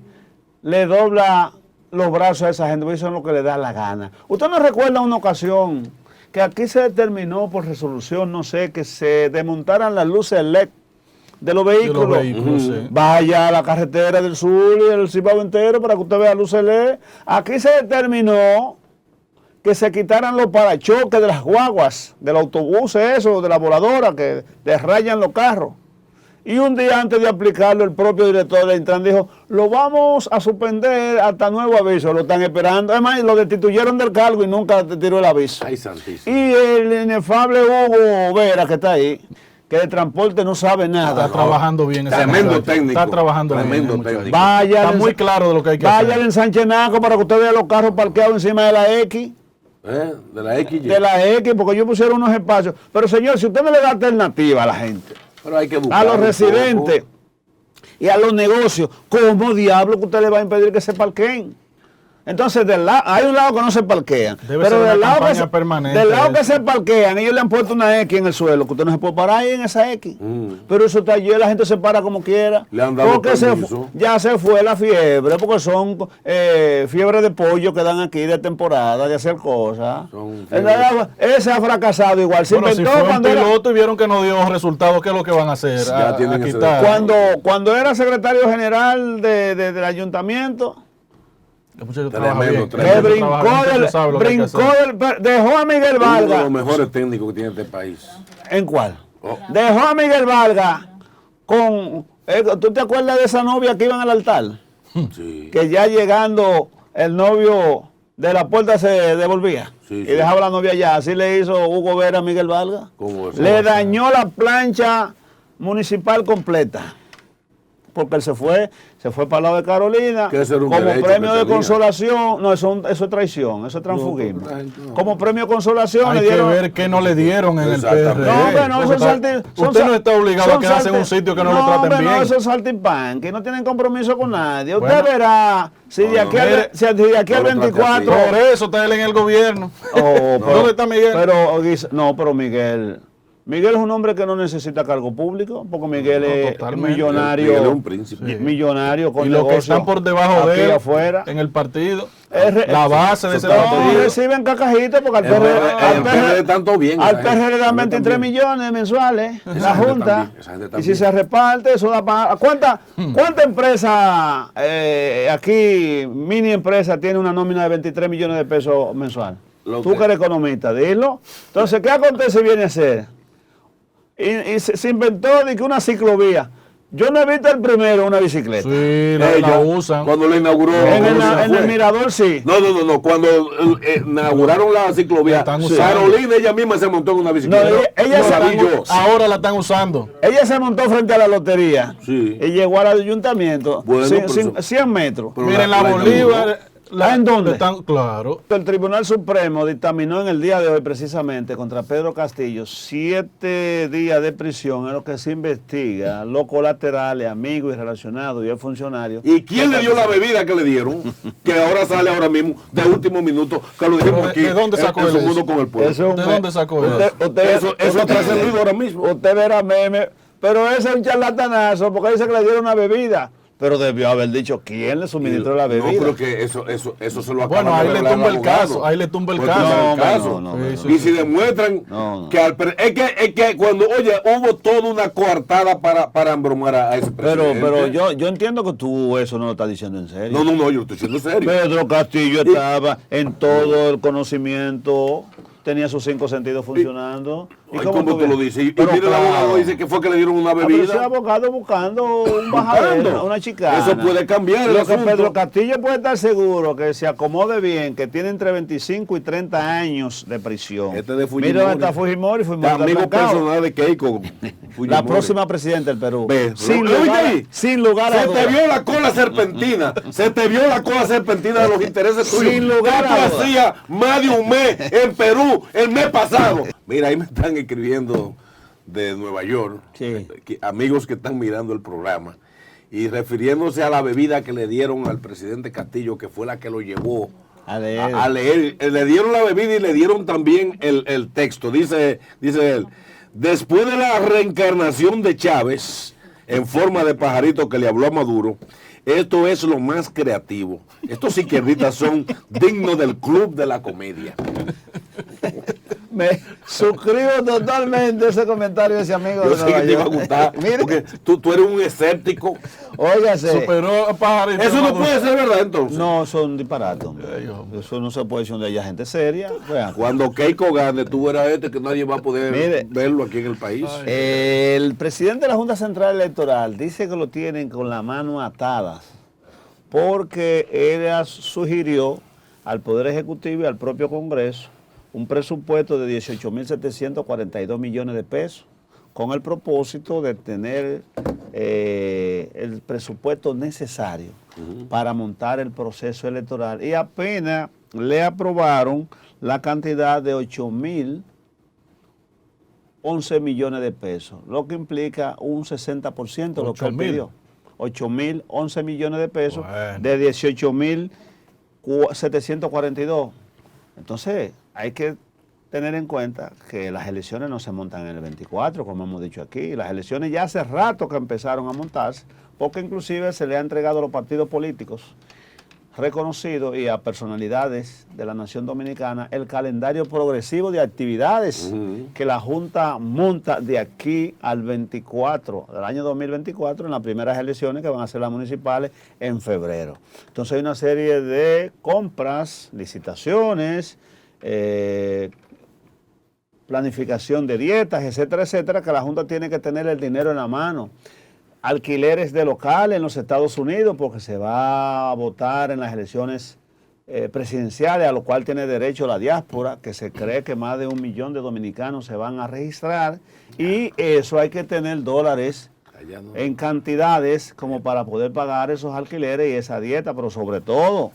le dobla los brazos a esa gente, porque eso es lo que le da la gana. ¿Usted no recuerda una ocasión que aquí se determinó por resolución, no sé, que se desmontaran las luces LED de los sí. De vehículos? los vehículos, sí. Vaya a la carretera del sur y el Cibao entero para que usted vea luces LED. Aquí se determinó que se quitaran los parachoques de las guaguas, del autobús, eso, de la voladora, que desrayan los carros. Y un día antes de aplicarlo, el propio director de Intran dijo, lo vamos a suspender hasta nuevo aviso, lo están esperando. Además, lo destituyeron del cargo y nunca tiró el aviso. ay, santísimo. Y el inefable Hugo Vera, que está ahí, que de transporte no sabe nada. Está trabajando bien ese Tremendo muchacho. técnico. Está trabajando Tremendo bien. ese muchacho. técnico. Vaya Está al muy ensa- claro de lo que hay que Vaya al hacer. ensanchenaco para que usted vea los carros parqueados encima de la X. De la XY. De la X, porque ellos pusieron unos espacios. Pero señor, si usted no le da alternativa a la gente, Pero hay que buscar a los un residentes poco. y a los negocios, ¿cómo diablo que usted le va a impedir que se parqueen? Entonces, hay un lado que no se parquean. Debe pero ser una del lado, campaña permanente del lado de que eso. se parquean, ellos le han puesto una X en el suelo, que usted no se puede parar ahí en esa X. Pero eso está allí, la gente se para como quiera. Le han dado porque permiso. ya se fue la fiebre, porque son fiebre de pollo que dan aquí de temporada, de hacer cosas. Son fiebre. Ese ha fracasado igual. Se Bueno, si inventó fue un cuando era- piloto y vieron que no dio resultados, ¿qué es lo que van a hacer? Ya tienen ese quitar. cuando era secretario general del ayuntamiento, El muchacho Tremendo, trabaja bien. tremendo. que El muchacho trabaja bien, el muchacho sabe lo que hay que hacer. dejó a Miguel Uno de Vargas. los mejores técnicos que tiene este país. ¿En cuál? Oh. Dejó a Miguel Vargas con... ¿Tú te acuerdas de esa novia que iban al altar? Sí. Que ya llegando el novio de la puerta se devolvía. Sí, Y sí. dejaba la novia allá. Así le hizo Hugo Vera a Miguel Vargas. ¿Cómo es? Le dañó la plancha municipal completa. Porque él se fue para el lado de Carolina Que ese era un como derecho premio que de tenía. consolación. No, eso es traición, eso es transfugismo. pero esta gente no. Como premio de consolación Hay le que dieron... ver qué no le dieron en el Exactamente. PRD. No, hombre, no, Porque esos usted no está obligado a quedarse en un sitio que no lo traten hombre, bien. No, esos saltimpan, que no tienen compromiso con nadie. Usted Bueno. verá si de aquí, mire, si de aquí al no lo trate 24... así. Por eso está él en el gobierno. Oh, ¿Dónde está Miguel? Pero Miguel es un hombre que no necesita cargo público, porque Miguel es totalmente. millonario. Miguel es un príncipe. Sí. Millonario con Y los que negocio están por debajo aquí de él afuera. en el partido, Es la base de ese No, partido. reciben cacajitos porque al El PRD, PRD tanto bien, al esa gente. PRD dan 23 También. millones mensuales, Esa la gente Junta. también, esa gente Y si también. se reparte, eso da para... ¿Cuánta empresa aquí, mini empresa, tiene una nómina de 23 millones de pesos mensual? Lo Tú que- que eres economista, dilo. Entonces, ¿qué acontece viene a ser? Y se inventó de que una ciclovía. Yo no he visto el primero una bicicleta. Sí, la Ellos, usan. Cuando le inauguró. En el, ¿cómo se en fue? el Mirador sí. No. Cuando inauguraron la ciclovía, Están usando. Carolina ella misma se montó en una No, bicicleta. ella se- Maravillosa. Ahora la están usando. Ella se montó frente a la lotería Sí. y llegó al ayuntamiento Bueno, pero 100 metros. Pero Miren, la inauguró. Bolívar ¿En dónde? Claro. El Tribunal Supremo dictaminó en el día de hoy precisamente contra Pedro Castillo 7 días de prisión en lo que se investiga los colaterales, amigos y relacionados y el funcionario. ¿Y quién le dio la bebida que le dieron? Que ahora sale ahora mismo, de último minuto, que lo dijimos aquí. ¿De dónde sacó en él Su eso? Mundo con el Pueblo. ¿De dónde sacó eso? Eso ha trascendido ahora mismo. Usted verá meme, pero ese es un charlatanazo porque dice que le dieron una bebida. Pero debió haber dicho quién le suministró la bebida. No, pero que eso se lo acaba Bueno, de ahí le revelar tumba el abogado. caso, ahí le tumba el Pues caso. tumba el No, caso. no, Sí, Y sí, si demuestran que es que cuando, oye, hubo toda una coartada para embromar a ese presidente. Pero yo entiendo que tú eso no lo estás diciendo en serio. No, yo lo estoy diciendo serio. Pedro Castillo estaba en todo el conocimiento, tenía sus 5 sentidos funcionando. Ay, ¿cómo tú lo dices? Y Pero mira, el claro. abogado dice que fue que le dieron una Pero ese bebida. abogado buscando un bajadero, una chicana. Eso puede cambiar el Lo que asunto. Pedro Castillo puede estar seguro que se acomode bien, que tiene entre 25 y 30 años de prisión. Este de Fujimori. Mira dónde está Fujimori, Fujimori está Amigo trancado. personal de Keiko. La Fujimori. próxima presidenta del Perú. Ve, Sin oye lugar, ahí, sin lugar a Se te dudas. vio la cola serpentina. Se te vio la cola serpentina de los intereses tuyos. Sin lugar ¿Qué a tú dudas. hacías más de un mes en Perú el mes pasado? Mira, ahí me están escribiendo de Nueva York, Sí. amigos que están mirando el programa, y refiriéndose a la bebida que le dieron al presidente Castillo, que fue la que lo llevó A leer. a leer. Le dieron la bebida y le dieron también el texto. Dice él, después de la reencarnación de Chávez, en forma de pajarito que le habló a Maduro, esto es lo más creativo. Estos izquierdistas son dignos del club de la comedia. Me suscribo totalmente a ese comentario de ese amigo Yo de sé Nueva que te iba a York. gustar, Mire, porque tú eres un escéptico. óigase. Superó a Pajarito. Eso no puede ser verdad, entonces. No, son disparates, hombre. Ay, hombre. Eso no se puede decir donde haya gente seria. Vean. Cuando Keiko gane, tú verás que nadie va a poder Mire. verlo aquí en el país. El presidente de la Junta Central Electoral dice que lo tienen con la mano atadas porque él sugirió al Poder Ejecutivo y al propio Congreso un presupuesto de 18.742 millones de pesos con el propósito de tener el presupuesto necesario para montar el proceso electoral y apenas le aprobaron la cantidad de 8.011 millones de pesos, lo que implica un 60% de lo que él 8.000. pidió. 8.011 millones de pesos Bueno. de 18.742. Entonces, hay que tener en cuenta que las elecciones no se montan en el 24, como hemos dicho aquí. Las elecciones ya hace rato que empezaron a montarse, porque inclusive se le ha entregado a los partidos políticos reconocidos y a personalidades de la nación dominicana el calendario progresivo de actividades que la Junta monta de aquí al 24, del año 2024, en las primeras elecciones que van a ser las municipales en febrero. Entonces hay una serie de compras, licitaciones, planificación de dietas, etcétera, etcétera, que la Junta tiene que tener el dinero en la mano. Alquileres de locales en los Estados Unidos, porque se va a votar en las elecciones presidenciales, a lo cual tiene derecho la diáspora, que se cree que más de 1 millón de dominicanos se van a registrar, y eso hay que tener dólares Allá no. en cantidades como para poder pagar esos alquileres y esa dieta, pero sobre todo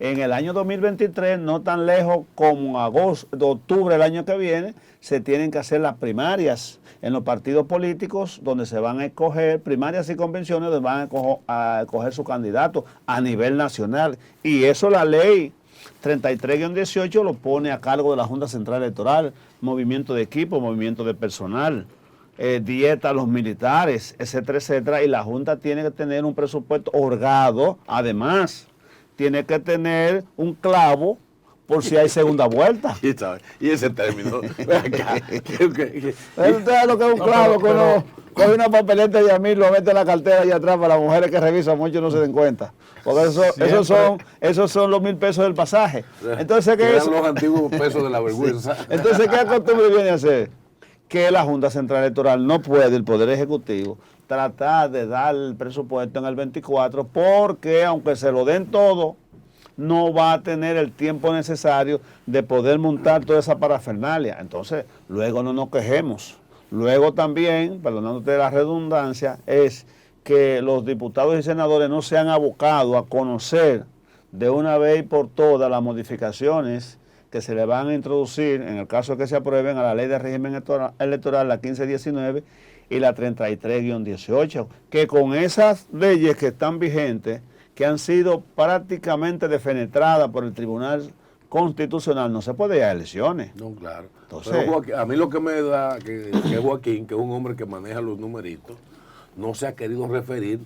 en el año 2023, no tan lejos como octubre del año que viene, se tienen que hacer las primarias en los partidos políticos donde se van a escoger, primarias y convenciones donde van a escoger su candidato a nivel nacional. Y eso la ley 33-18 lo pone a cargo de la Junta Central Electoral, movimiento de equipo, movimiento de personal, dieta a los militares, etcétera, etcétera. Y la Junta tiene que tener un presupuesto holgado, además tiene que tener un clavo por si hay segunda vuelta. Y ese término. Ven acá. ¿Ustedes lo que es un clavo? Que uno coge una papeleta y a mí lo mete en la cartera allá atrás para las mujeres que revisan, muchos no se den cuenta. Porque esos son los 1.000 pesos del pasaje. Entonces, ¿qué Eran es? los antiguos pesos de la vergüenza. Entonces, ¿qué costumbre viene a hacer? Que la Junta Central Electoral no puede, el Poder Ejecutivo, tratar de dar el presupuesto en el 24 porque aunque se lo den todo, no va a tener el tiempo necesario de poder montar toda esa parafernalia. Entonces, luego no nos quejemos. Luego también, perdonándote la redundancia, es que los diputados y senadores no se han abocado a conocer de una vez y por todas las modificaciones que se le van a introducir, en el caso de que se aprueben, a la ley de régimen electoral, la 1519 y la 33-18, que con esas leyes que están vigentes, que han sido prácticamente defenetradas por el Tribunal Constitucional, no se puede ir a elecciones. No, claro. Entonces, pero Joaquín, a mí lo que me da que Joaquín, que es un hombre que maneja los numeritos, no se ha querido referir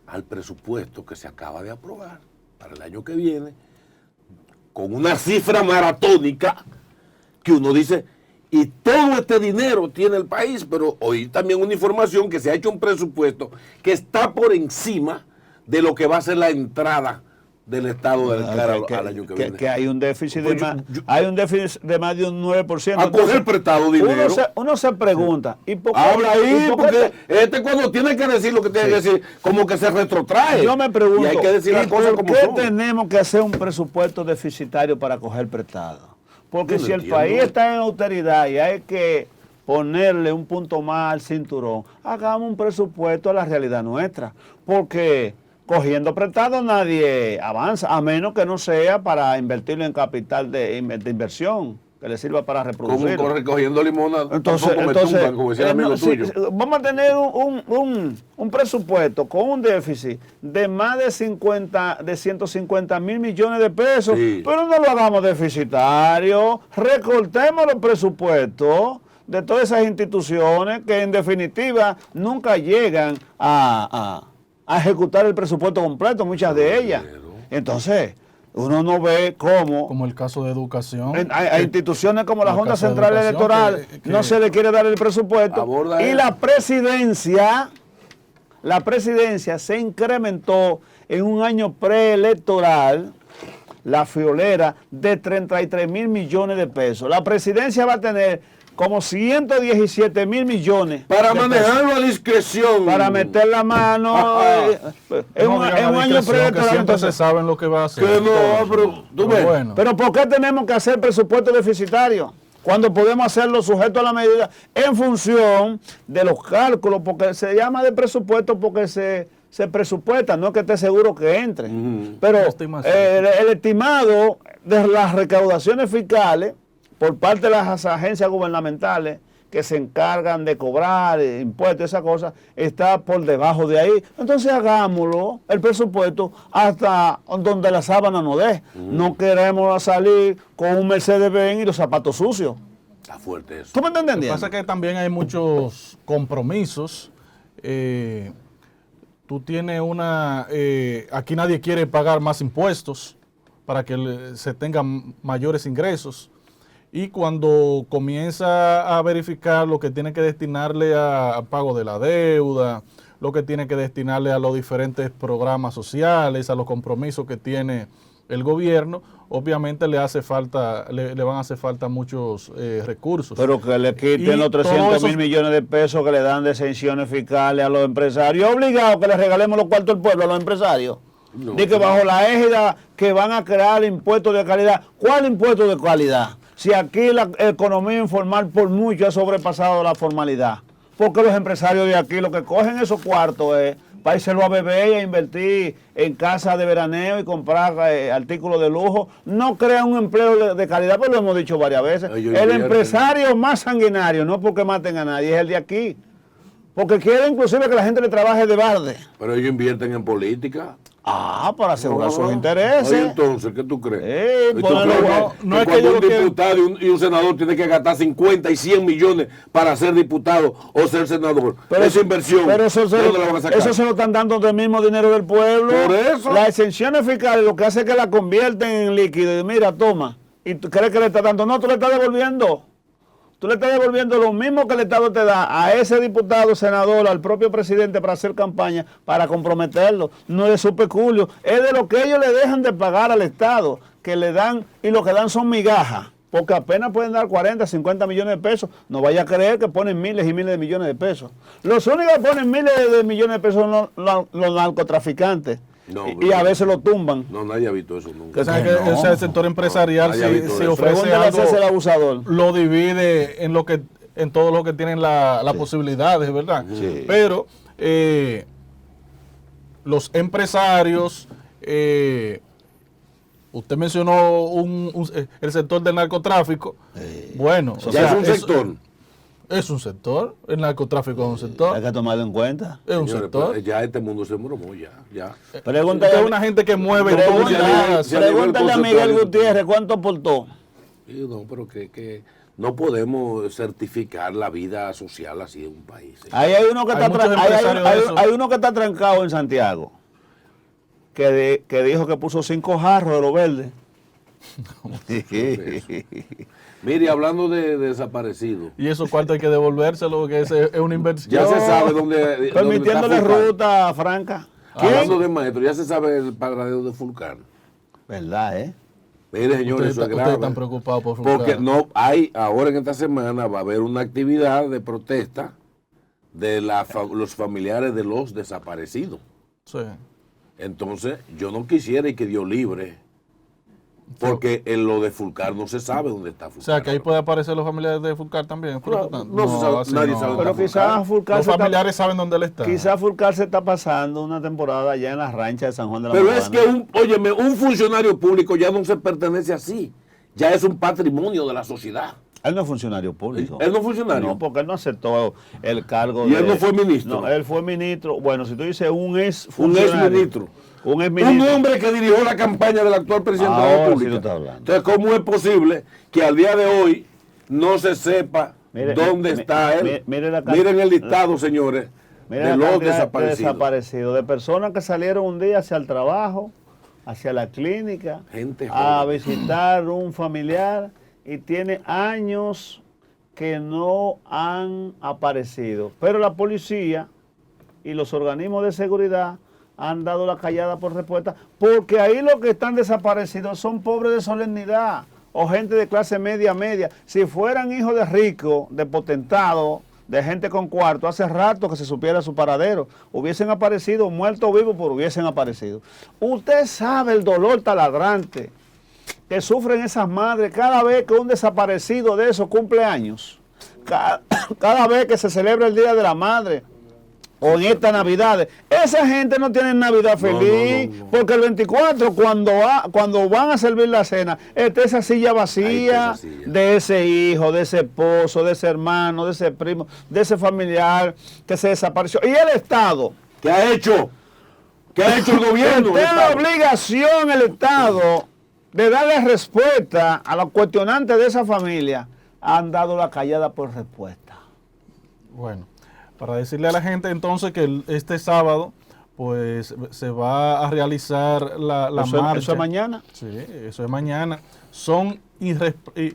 al presupuesto que se acaba de aprobar para el año que viene, con una cifra maratónica que uno dice, y todo este dinero tiene el país, pero hoy también una información que se ha hecho un presupuesto que está por encima de lo que va a ser la entrada del Estado del cara al año que viene. Que hay un déficit Pues hay un déficit de más de un 9%. A coger prestado dinero. Uno se pregunta, ¿y por qué? Habla ahí, porque te- cuando tiene que decir lo que tiene que decir, como que se retrotrae. Yo me pregunto, y hay que decir las ¿y cosas por como qué son? tenemos que hacer un presupuesto deficitario para coger prestado? Porque Yo no si el entiendo. país está en autoridad y hay que ponerle un punto más al cinturón, hagamos un presupuesto a la realidad nuestra. Porque cogiendo prestado nadie avanza, a menos que no sea para invertirlo en capital de inversión, que le sirva para reproducir. Como recogiendo limona, Entonces, tampoco me tumban, como decía el amigo tuyo. vamos a tener un presupuesto con un déficit de más de 150 mil millones de pesos, Sí. pero no lo hagamos deficitario, recortemos los presupuestos de todas esas instituciones que en definitiva nunca llegan a ejecutar el presupuesto completo, muchas de ellas. Entonces, uno no ve cómo Como el caso de educación. a instituciones como la el Junta caso de Central educación, Electoral que no se le quiere dar el presupuesto Aborda y eso. la presidencia se incrementó en un año preelectoral la friolera de 33 mil millones de pesos. La presidencia va a tener como 117 mil millones Para de manejarlo a discreción. pesos para meter la mano Ajá. en No un digan la año discreción, que preelectoral. siempre Entonces, se saben lo que va a hacer. Que no, pero tú ves. bueno. pero ¿por qué tenemos que hacer presupuesto deficitario? Cuando podemos hacerlo sujeto a la medida en función de los cálculos, porque se llama de presupuesto porque se presupuesta, no es que esté seguro que entre. Pero Estimación. el estimado de las recaudaciones fiscales por parte de las agencias gubernamentales que se encargan de cobrar impuestos, esas cosas, está por debajo de ahí. Entonces hagámoslo, el presupuesto, hasta donde la sábana nos dé. No queremos salir con un Mercedes-Benz y los zapatos sucios. Está fuerte eso. ¿Tú me estás Lo que entendiendo? pasa es que también hay muchos compromisos. Tú tienes aquí nadie quiere pagar más impuestos para que se tengan mayores ingresos. Y cuando comienza a verificar lo que tiene que destinarle a pago de la deuda, lo que tiene que destinarle a los diferentes programas sociales, a los compromisos que tiene el gobierno, obviamente le van a hacer falta muchos recursos. Pero que le Y quiten los todo 300 eso- mil millones de pesos que le dan de exenciones fiscales a los empresarios. ¿Es obligado que le regalemos los cuartos del pueblo a los empresarios? No. Dice que bajo la égida que van a crear impuestos de calidad. ¿Cuál impuesto de calidad? Si aquí la economía informal por mucho ha sobrepasado la formalidad. Porque los empresarios de aquí lo que cogen esos cuartos es para írselo a beber y a invertir en casas de veraneo y comprar artículos de lujo. No crean un empleo de calidad, pues lo hemos dicho varias veces. Ellos El invierten. empresario más sanguinario, no porque maten a nadie, es el de aquí. Porque quiere inclusive que la gente le trabaje de barde. Pero ellos invierten en política. Para asegurar sus Oye, intereses. entonces, ¿qué tú crees? ¿Y tú ponerlo- crees no es que cuando yo un lo quiero- diputado y un senador tiene que gastar 50 y 100 millones para ser diputado o ser senador? Esa inversión, Pero eso ¿de dónde la van a sacar? eso se lo están dando del mismo dinero del pueblo. Por eso. Las exenciones fiscales lo que hace es que la convierten en líquido. Y mira, toma. ¿Y tú crees que le está dando? No, tú le estás devolviendo. Tú le estás devolviendo lo mismo que el Estado te da a ese diputado, senador, al propio presidente para hacer campaña, para comprometerlo. No es de su peculio, es de lo que ellos le dejan de pagar al Estado, que le dan, y lo que dan son migajas, porque apenas pueden dar 40, 50 millones de pesos. No vaya a creer que ponen miles y miles de millones de pesos. Los únicos que ponen miles de millones de pesos son los narcotraficantes. No, y a veces lo tumban. No, nadie ha visto eso nunca. O sea, que no. el sector empresarial, nadie ha visto si eso. ofrece Pregúntale a César el algo, abusador. lo divide en todo lo que tienen las posibilidades, ¿verdad? Sí. Pero los empresarios usted mencionó el sector del narcotráfico. Bueno, o Ya sea, es un sector. Es un sector, el narcotráfico es un sector. Hay que tomarlo en cuenta. Es un Señores, sector. pero ya este mundo se bromó, ya. Pregúntale, Es una gente que mueve pregúntale, toneladas. pregúntale a Miguel Gutiérrez cuánto aportó. Sí, no, pero que no podemos certificar la vida social así en un país. Ahí hay uno que Hay está muchos empresarios de eso. hay uno que está trancado en Santiago, que dijo que puso 5 jarros de lo verde. Mire, hablando de desaparecidos, Y esos cuartos hay que devolvérselo, que es una inversión. ya se sabe dónde. Permitiéndole está Fulcar. ruta franca. Hablando de maestro, ya se sabe el paradero de Fulcar. ¿Verdad, Mire, señores, eso es Ustedes grave. están preocupados por Fulcar. Porque no hay, ahora en esta semana va a haber una actividad de protesta de los familiares de los desaparecidos. Sí. Entonces, yo no quisiera y que Dios libre, porque en lo de Fulcar no se sabe dónde está O Fulcar. sea, que ahí puede aparecer los familiares de Fulcar también. No se sabe, así nadie no. sabe Pero dónde está quizás Fulcar Los se está, familiares saben dónde él está. quizás Fulcar se está pasando una temporada allá en las ranchas de San Juan de la Pero Maguana. es que, óyeme, un funcionario público ya no se pertenece así. Ya es un patrimonio de la sociedad. Él no es funcionario público. ¿Él no es funcionario? No, porque él no aceptó el cargo ¿Y él no fue ministro? No, él fue ministro. Bueno, si tú dices un ex Un funcionario. exministro. Un ex Un ministro. hombre que dirigió la campaña del actual presidente de la Ahora sí República. tú estás hablando. Entonces, ¿cómo es posible que al día de hoy no se sepa Mire, dónde está él? mire la Miren el listado, señores, Mira de la los cantidad desaparecidos. de desaparecidos, de personas que salieron un día hacia el trabajo, hacia la clínica, Gente a joven. visitar un familiar y tiene años que no han aparecido. Pero la policía y los organismos de seguridad han dado la callada por respuesta, porque ahí los que están desaparecidos son pobres de solemnidad o gente de clase media. Si fueran hijos de ricos, de potentados, de gente con cuarto, hace rato que se supiera su paradero. Hubiesen aparecido, muertos o vivos, pero hubiesen aparecido. Usted sabe el dolor taladrante que sufren esas madres cada vez que un desaparecido de esos cumple años. Cada vez que se celebra el Día de la Madre o en estas Navidades. Esa gente no tiene Navidad feliz, no. porque el 24, cuando van a servir la cena, está esa silla vacía Ahí está esa silla. de ese hijo, de ese esposo, de ese hermano, de ese primo, de ese familiar que se desapareció. Y el Estado, ¿Qué ha hecho? ¿Qué ha hecho el gobierno? tiene la obligación el Estado de darle respuesta a los cuestionantes de esa familia, han dado la callada por respuesta. Bueno, para decirle a la gente entonces que este sábado pues se va a realizar la marcha. ¿Eso es mañana? Sí, eso es mañana. Son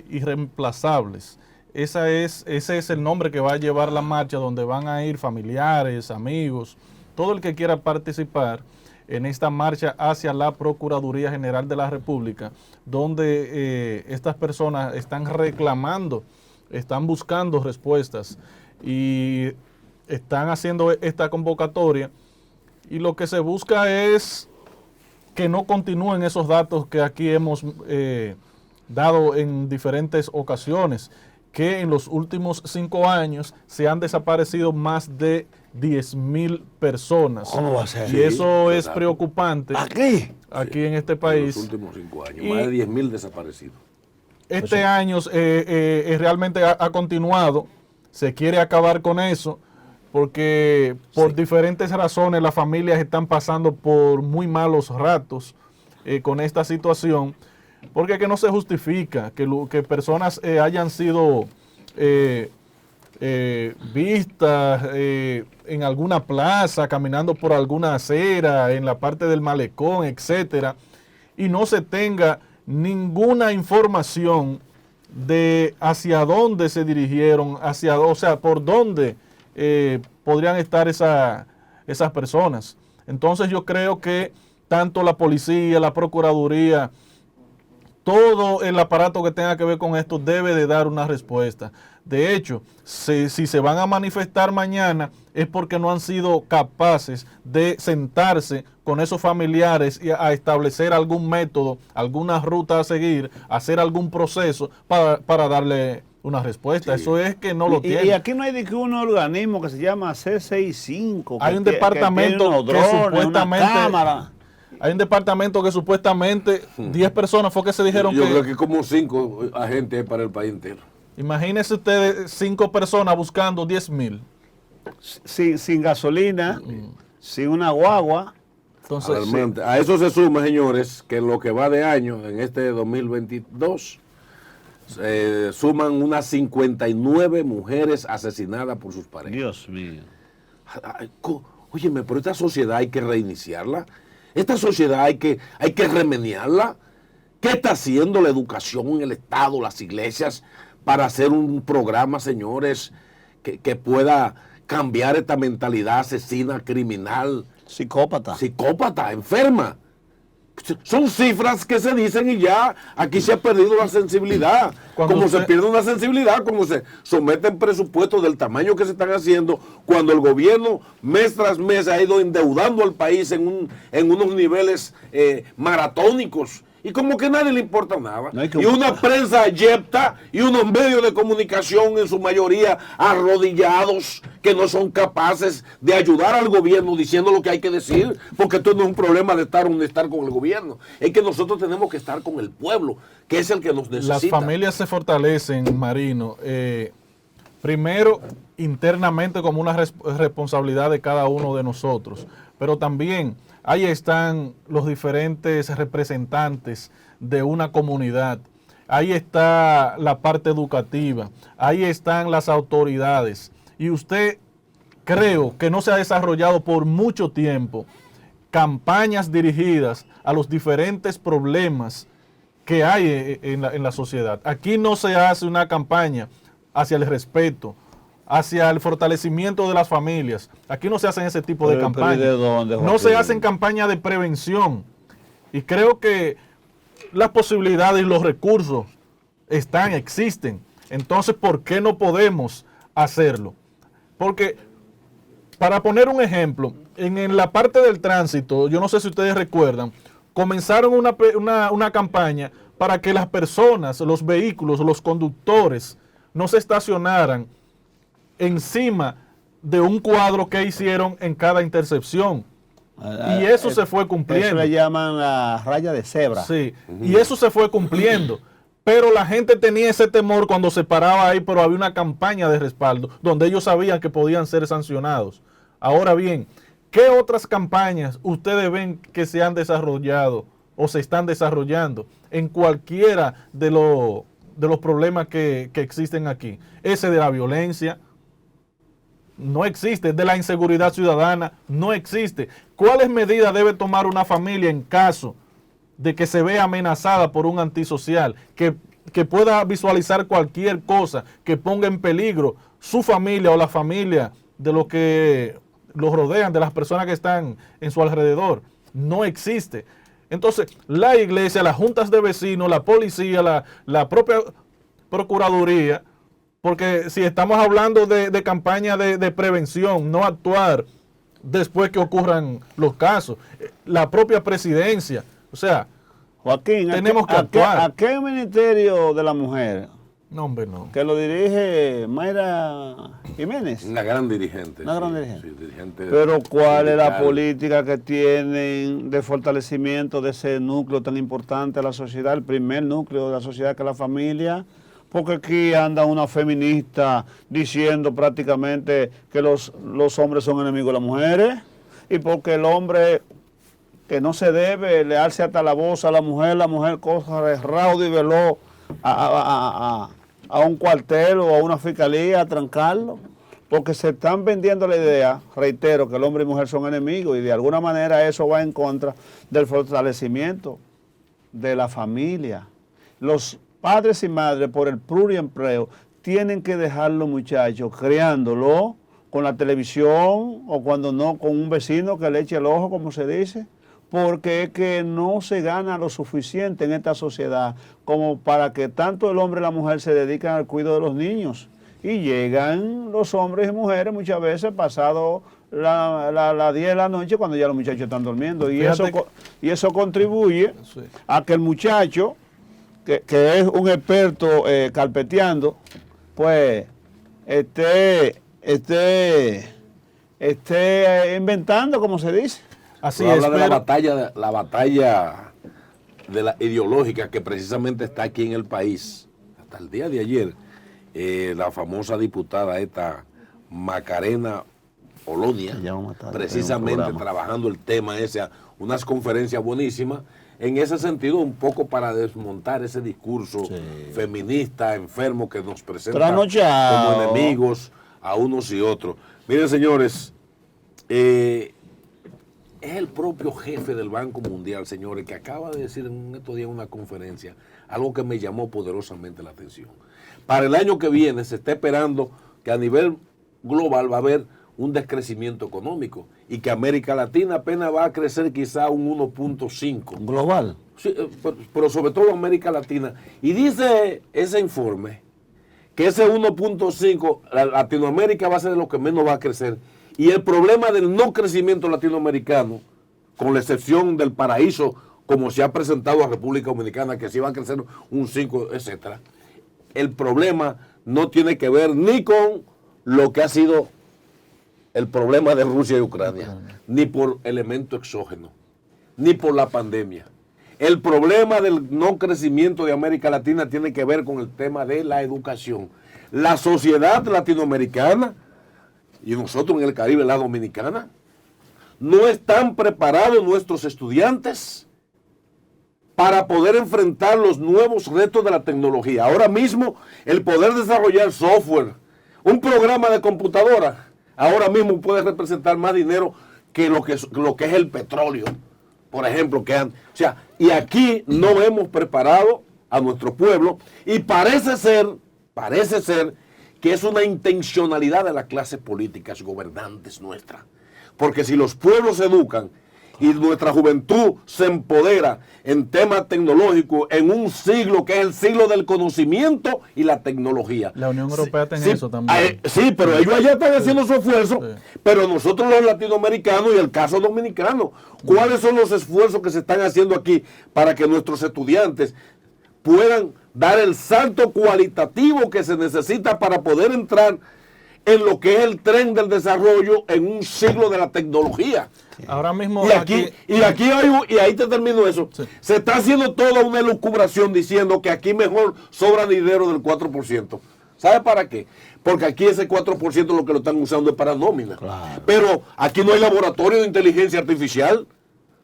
irreemplazables. Ese es el nombre que va a llevar la marcha, donde van a ir familiares, amigos, todo el que quiera participar en esta marcha hacia la Procuraduría General de la República, donde estas personas están reclamando, están buscando respuestas y están haciendo esta convocatoria, y lo que se busca es que no continúen esos datos que aquí hemos dado en diferentes ocasiones, que en los últimos 5 años se han desaparecido más de 10,000 personas. ¿Cómo va a ser? Y eso Sí, es ¿verdad? preocupante ¿Aquí? en este En país. los últimos 5 años, Y- más de 10,000 desaparecidos. Este año realmente ha continuado, se quiere acabar con eso, porque por diferentes razones las familias están pasando por muy malos ratos con esta situación, porque que no se justifica que personas hayan sido vistas en alguna plaza, caminando por alguna acera, en la parte del malecón, etcétera, y no se tenga ninguna información de hacia dónde se dirigieron, o sea, por dónde podrían estar esas personas. Entonces yo creo que tanto la policía, la procuraduría, todo el aparato que tenga que ver con esto debe de dar una respuesta. De hecho, si se van a manifestar mañana es porque no han sido capaces de sentarse con esos familiares y a establecer algún método, alguna ruta a seguir, hacer algún proceso para darle una respuesta. Sí. Eso es que no lo Y tienen. aquí no hay de que un organismo que se llama C65. Hay un que departamento tiene unos que drones, supuestamente- una cámara. Hay un departamento que supuestamente 10 personas fue que se dijeron Yo que... creo que como 5 agentes hay para el país entero. Imagínense ustedes 5 personas buscando 10,000. Sin gasolina, sin una guagua. Entonces, Alarmante. A eso se suma, señores, que en lo que va de año, en este 2022, suman unas 59 mujeres asesinadas por sus parejas. Dios mío. Óyeme, pero esta sociedad hay que reiniciarla. Esta sociedad hay que remediarla. ¿Qué está haciendo la educación, el Estado, las iglesias para hacer un programa, señores, que pueda cambiar esta mentalidad asesina, criminal, psicópata, enferma? Son cifras que se dicen y ya aquí se ha perdido la sensibilidad. Como se pierde una sensibilidad, como se someten presupuestos del tamaño que se están haciendo, cuando el gobierno mes tras mes ha ido endeudando al país en unos niveles maratónicos. Y como que a nadie le importa nada. Y una prensa ayepta y unos medios de comunicación en su mayoría arrodillados que no son capaces de ayudar al gobierno diciendo lo que hay que decir, porque esto no es un problema de estar con el gobierno. Es que nosotros tenemos que estar con el pueblo, que es el que nos necesita. Las familias se fortalecen, Marino, primero internamente como una responsabilidad de cada uno de nosotros, pero también ahí están los diferentes representantes de una comunidad, ahí está la parte educativa, ahí están las autoridades. Y usted, creo que no se ha desarrollado por mucho tiempo campañas dirigidas a los diferentes problemas que hay en la sociedad. Aquí no se hace una campaña hacia el respeto, hacia el fortalecimiento de las familias. Aquí no se hacen ese tipo de campañas. ¿De dónde, no se hacen campañas de prevención. Y creo que las posibilidades y los recursos existen. Entonces, ¿por qué no podemos hacerlo? Porque, para poner un ejemplo, en la parte del tránsito, yo no sé si ustedes recuerdan, comenzaron una campaña para que las personas, los vehículos, los conductores, no se estacionaran encima de un cuadro que hicieron en cada intersección. Y eso se fue cumpliendo. Eso le llaman la raya de cebra. Sí, y eso se fue cumpliendo. Pero la gente tenía ese temor cuando se paraba ahí, pero había una campaña de respaldo donde ellos sabían que podían ser sancionados. Ahora bien, ¿qué otras campañas ustedes ven que se han desarrollado o se están desarrollando en cualquiera de los problemas que existen aquí? Ese de la violencia no existe, de la inseguridad ciudadana no existe. ¿Cuáles medidas debe tomar una familia en caso de que se vea amenazada por un antisocial, que pueda visualizar cualquier cosa que ponga en peligro su familia o la familia de los que los rodean, de las personas que están en su alrededor? No existe. Entonces, la iglesia, las juntas de vecinos, la policía, la propia procuraduría, porque si estamos hablando de campaña de prevención, no actuar después que ocurran los casos, la propia presidencia, o sea, Joaquín, tenemos que actuar. ¿A qué Ministerio de la Mujer? No, hombre, no. Que lo dirige Mayra Jiménez. Una gran dirigente. Una gran dirigente. Sí, dirigente. Pero ¿cuál es la sindical. política que tienen de fortalecimiento de ese núcleo tan importante de la sociedad, el primer núcleo de la sociedad que es la familia? Porque aquí anda una feminista diciendo prácticamente que los hombres son enemigos de las mujeres, y porque el hombre que no se debe le alce hasta la voz a la mujer coja raudo y veloz a un cuartel o a una fiscalía a trancarlo, porque se están vendiendo la idea, reitero, que el hombre y mujer son enemigos, y de alguna manera eso va en contra del fortalecimiento de la familia. Los padres y madres, por el pluriempleo, tienen que dejar los muchachos criándolo con la televisión o cuando no con un vecino que le eche el ojo, como se dice, porque es que no se gana lo suficiente en esta sociedad como para que tanto el hombre y la mujer se dediquen al cuidado de los niños. Y llegan los hombres y mujeres muchas veces pasado las 10 de la noche cuando ya los muchachos están durmiendo. Y eso contribuye a que el muchacho, que es un experto carpeteando, pues esté inventando, como se dice. Así Pero es, habla de pero- la batalla de la ideológica que precisamente está aquí en el país. Hasta el día de ayer, la famosa diputada esta Macarena Olonia, Ya vamos a estar en un precisamente programa. trabajando el tema ese, unas conferencias buenísimas, en ese sentido un poco para desmontar ese discurso Sí. feminista, enfermo que nos presenta Trasnochado. como enemigos a unos y otros. Miren, señores, es el propio jefe del Banco Mundial, señores, que acaba de decir en estos días en una conferencia algo que me llamó poderosamente la atención. Para el año que viene se está esperando que a nivel global va a haber un descrecimiento económico y que América Latina apenas va a crecer quizá un 1.5. Global. Sí, pero sobre todo América Latina. Y dice ese informe que ese 1.5, Latinoamérica va a ser de lo que menos va a crecer. Y el problema del no crecimiento latinoamericano, con la excepción del paraíso, como se ha presentado a República Dominicana, que sí va a crecer un 5, etcétera, el problema no tiene que ver ni con lo que ha sido el problema de Rusia y Ucrania, ni por elemento exógeno, ni por la pandemia. El problema del no crecimiento de América Latina tiene que ver con el tema de la educación. La sociedad latinoamericana, y nosotros en el Caribe, la dominicana, no están preparados nuestros estudiantes para poder enfrentar los nuevos retos de la tecnología. Ahora mismo, el poder desarrollar software, un programa de computadora, ahora mismo puede representar más dinero que lo que es el petróleo, por ejemplo. O sea, y aquí no hemos preparado a nuestro pueblo y parece ser que es una intencionalidad de las clases políticas gobernantes nuestras. Porque si los pueblos se educan y nuestra juventud se empodera en temas tecnológicos en un siglo que es el siglo del conocimiento y la tecnología. La Unión Europea está en Sí, eso también. sí, pero ellos allá están haciendo su esfuerzo, Sí. pero nosotros los latinoamericanos y el caso dominicano, ¿cuáles son los esfuerzos que se están haciendo aquí para que nuestros estudiantes puedan dar el salto cualitativo que se necesita para poder entrar en lo que es el tren del desarrollo en un siglo de la tecnología? Ahora mismo Y ahí te termino eso. Sí. Se está haciendo toda una elucubración diciendo que aquí mejor sobra dinero del 4%. ¿Sabe para qué? Porque aquí ese 4% lo que lo están usando es para nómina. Claro. Pero aquí no hay laboratorio de inteligencia artificial.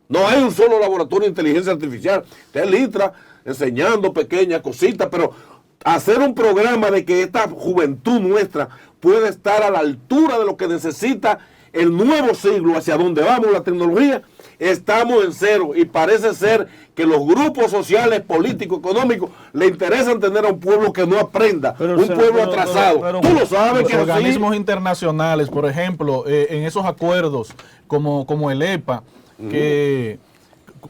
No hay un solo laboratorio de inteligencia artificial. Está el ITRA enseñando pequeñas cositas, pero hacer un programa de que esta juventud nuestra pueda estar a la altura de lo que necesita el nuevo siglo, hacia donde vamos la tecnología, estamos en cero. Y parece ser que los grupos sociales, políticos, económicos, le interesan tener a un pueblo que no aprenda, un pueblo atrasado. Tú lo sabes los que es así. organismos internacionales, por ejemplo, en esos acuerdos como el EPA, que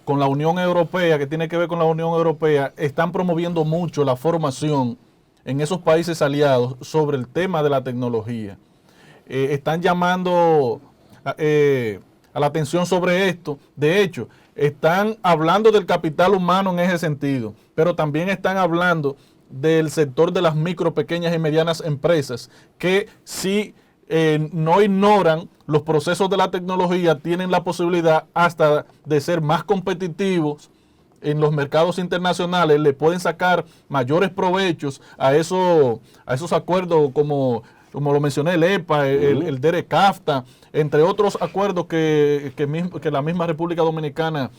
con la Unión Europea, que tiene que ver con la Unión Europea, están promoviendo mucho la formación en esos países aliados sobre el tema de la tecnología. Están llamando a la atención sobre esto. De hecho, están hablando del capital humano en ese sentido, pero también están hablando del sector de las micro, pequeñas y medianas empresas, que si no ignoran los procesos de la tecnología, tienen la posibilidad hasta de ser más competitivos en los mercados internacionales, le pueden sacar mayores provechos a esos acuerdos como lo mencioné, el EPA, el DERE-CAFTA, entre otros acuerdos que la misma República Dominicana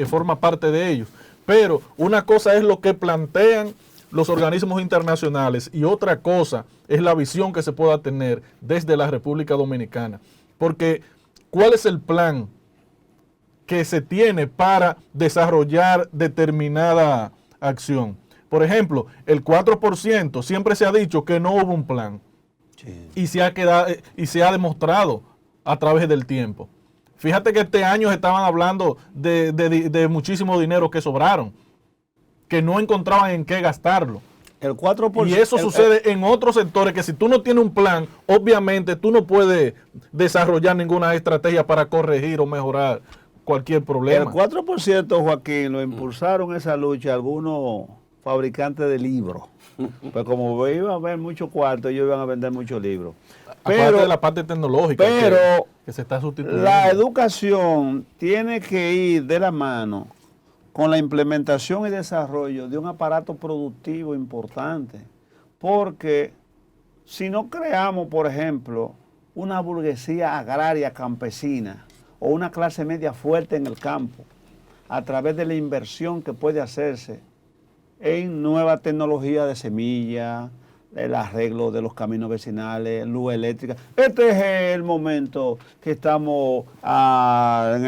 forma parte de ellos. Pero una cosa es lo que plantean los organismos internacionales y otra cosa es la visión que se pueda tener desde la República Dominicana. Porque, ¿cuál es el plan que se tiene para desarrollar determinada acción? Por ejemplo, el 4%, siempre se ha dicho que no hubo un plan. Sí. Y se ha demostrado a través del tiempo. Fíjate que este año estaban hablando de muchísimo dinero que sobraron, que no encontraban en qué gastarlo. El 4%. Y eso sucede en otros sectores, que si tú no tienes un plan, obviamente tú no puedes desarrollar ninguna estrategia para corregir o mejorar cualquier problema. El 4%, Joaquín, lo impulsaron esa lucha algunos fabricantes de libros. Pues como iba a haber mucho cuarto, ellos iban a vender muchos libros. aparte de la parte tecnológica que se está sustituyendo. La educación tiene que ir de la mano con la implementación y desarrollo de un aparato productivo importante, porque si no creamos, por ejemplo, una burguesía agraria campesina o una clase media fuerte en el campo, a través de la inversión que puede hacerse en nueva tecnología de semilla, el arreglo de los caminos vecinales, luz eléctrica. Este es el momento que estamos en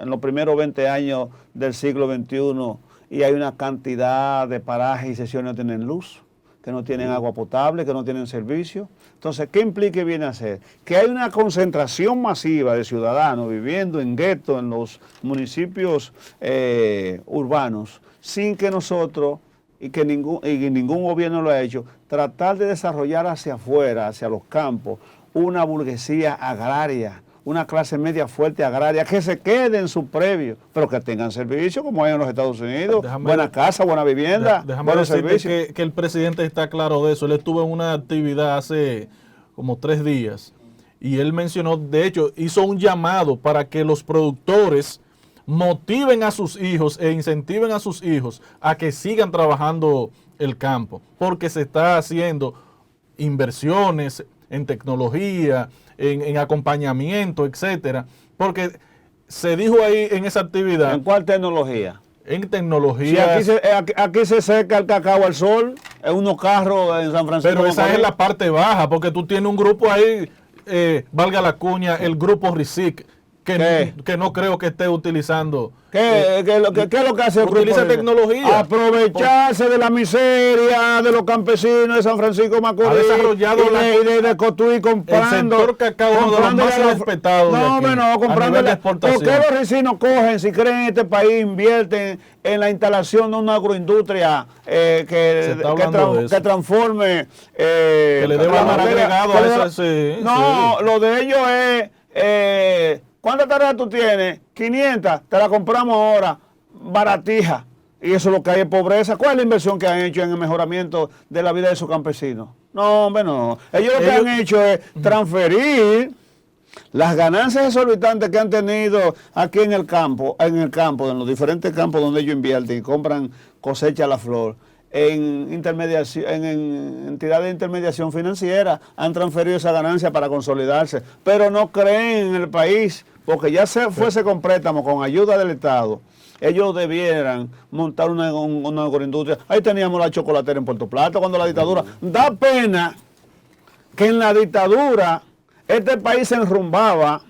los primeros 20 años del siglo XXI y hay una cantidad de parajes y secciones que no tienen luz, que no tienen agua potable, que no tienen servicio. Entonces, ¿qué implica y viene a ser? Que hay una concentración masiva de ciudadanos viviendo en guetos, en los municipios urbanos, sin que nosotros, y que ningún gobierno lo ha hecho, tratar de desarrollar hacia afuera, hacia los campos, una burguesía agraria, una clase media fuerte agraria, que se quede en su previo, pero que tengan servicio como hay en los Estados Unidos, buena casa, buena vivienda, buenos servicios. Que el presidente está claro de eso. Él estuvo en una actividad hace como 3 días y él mencionó, de hecho, hizo un llamado para que los productores motiven a sus hijos e incentiven a sus hijos a que sigan trabajando el campo, porque se está haciendo inversiones en tecnología, en acompañamiento, etcétera, porque se dijo ahí en esa actividad. ¿En cuál tecnología? En tecnología. Sí, aquí se seca el cacao al sol, en unos carros en San Francisco. Pero esa es la parte baja, porque tú tienes un grupo ahí, valga la cuña, el grupo RISIC, que no creo que esté utilizando. ¿Qué es lo que hace el grupo? Utiliza tecnología. Aprovecharse de la miseria de los campesinos de San Francisco de Macorís. Ha desarrollado de Cotuí comprando. El sector cacao es uno de los más respetados. ¿Por qué los ricinos cogen, si creen en este país, invierten en la instalación de una agroindustria que transforme? Que le dé valor agregado a ese. Lo de ellos es. ¿Cuántas tareas tú tienes? 500, te la compramos ahora, baratija. Y eso es lo que hay en pobreza. ¿Cuál es la inversión que han hecho en el mejoramiento de la vida de esos campesinos? No, hombre, no. Ellos lo que han hecho es transferir las ganancias exorbitantes que han tenido aquí en el campo, en los diferentes campos donde ellos invierten y compran cosecha a la flor, en entidades de intermediación financiera, han transferido esa ganancia para consolidarse, pero no creen en el país, porque ya fuese con préstamo, con ayuda del Estado, ellos debieran montar una agroindustria. Ahí teníamos la chocolatera en Puerto Plata cuando la dictadura. Da pena que en la dictadura este país se enrumbaba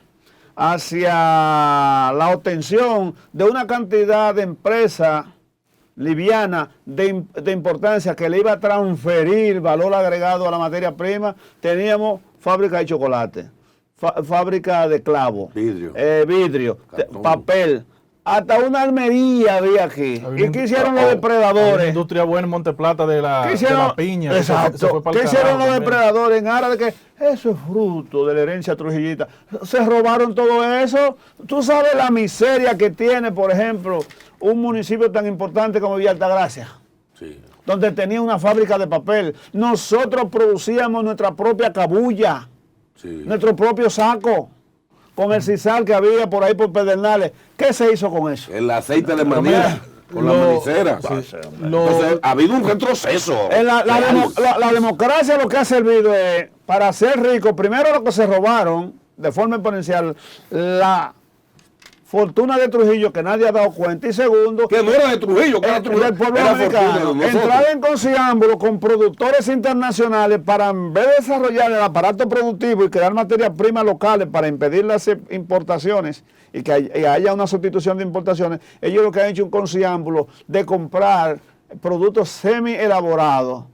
hacia la obtención de una cantidad de empresas liviana de importancia que le iba a transferir valor agregado a la materia prima. Teníamos fábrica de chocolate, fábrica de clavo, vidrio, papel, hasta una almería había aquí. ¿Y qué hicieron los depredadores? Una industria buena en Monteplata de la piña. Exacto. ¿Qué hicieron los depredadores en aras de que eso es fruto de la herencia trujillita? Se robaron todo eso. Tú sabes la miseria que tiene, por ejemplo, un municipio tan importante como Villa Altagracia, donde tenía una fábrica de papel. Nosotros producíamos nuestra propia cabulla, nuestro propio saco, con el sisal que había por ahí por Pedernales. ¿Qué se hizo con eso? El aceite de maní, con la manicera. Entonces, ha habido un retroceso. La democracia lo que ha servido es para ser rico, primero lo que se robaron de forma exponencial, la fortuna de Trujillo, que nadie ha dado cuenta, y segundo, que no era de Trujillo, que era Trujillo, del pueblo americano. Entrar en conciliámbulo con productores internacionales para, en vez de desarrollar el aparato productivo y crear materias primas locales para impedir las importaciones y que haya una sustitución de importaciones, ellos lo que han hecho es un conciliámbulo de comprar productos semi elaborados.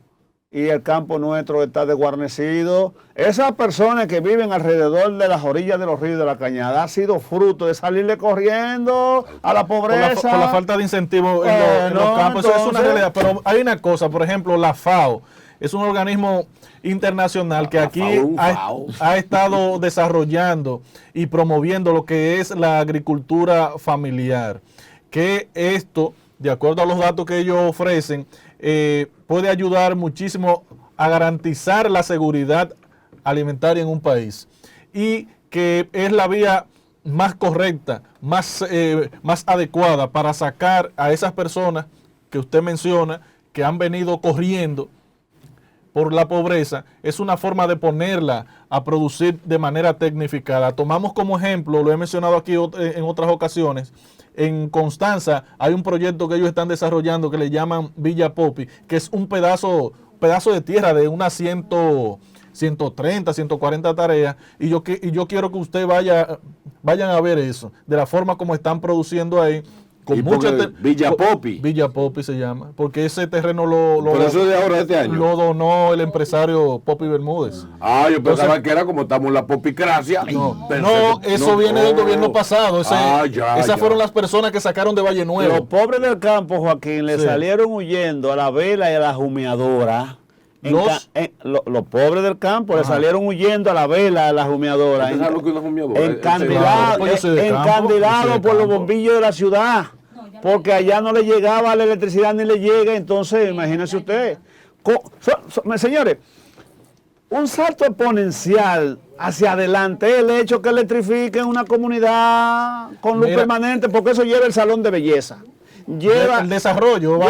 Y el campo nuestro está desguarnecido. Esas personas que viven alrededor de las orillas de los ríos de la Cañada ha sido fruto de salirle corriendo a la pobreza. Por la falta de incentivo en los campos. Entonces, eso es una realidad. Pero hay una cosa, por ejemplo, la FAO es un organismo internacional que aquí ha estado desarrollando y promoviendo lo que es la agricultura familiar. Que esto, de acuerdo a los datos que ellos ofrecen, puede ayudar muchísimo a garantizar la seguridad alimentaria en un país y que es la vía más correcta, más adecuada para sacar a esas personas que usted menciona que han venido corriendo por la pobreza, es una forma de ponerla a producir de manera tecnificada. Tomamos como ejemplo, lo he mencionado aquí en otras ocasiones, en Constanza hay un proyecto que ellos están desarrollando que le llaman Villa Popi, que es un pedazo de tierra de unas 130, 140 tareas, y yo quiero que usted vayan a ver eso, de la forma como están produciendo ahí. Con Villa Popi. Villa Popi se llama, porque ese terreno ¿Por eso es de ahora, de este año? lo donó el empresario Popi Bermúdez. Yo pensaba que era como estamos en la popicracia. Eso viene del gobierno pasado. Esas fueron las personas que sacaron de Valle Nuevo. Los pobres del campo, Joaquín, le salieron huyendo a la vela y a la humeadora. Los pobres del campo le salieron huyendo a la vela, a la humeadora. Encandilados por los bombillos de la ciudad. Porque allá no le llegaba la electricidad ni le llega. Entonces, imagínense usted. Señores, un salto exponencial hacia adelante es el hecho que electrifiquen una comunidad con luz permanente, porque eso lleva el salón de belleza. Lleva el desarrollo,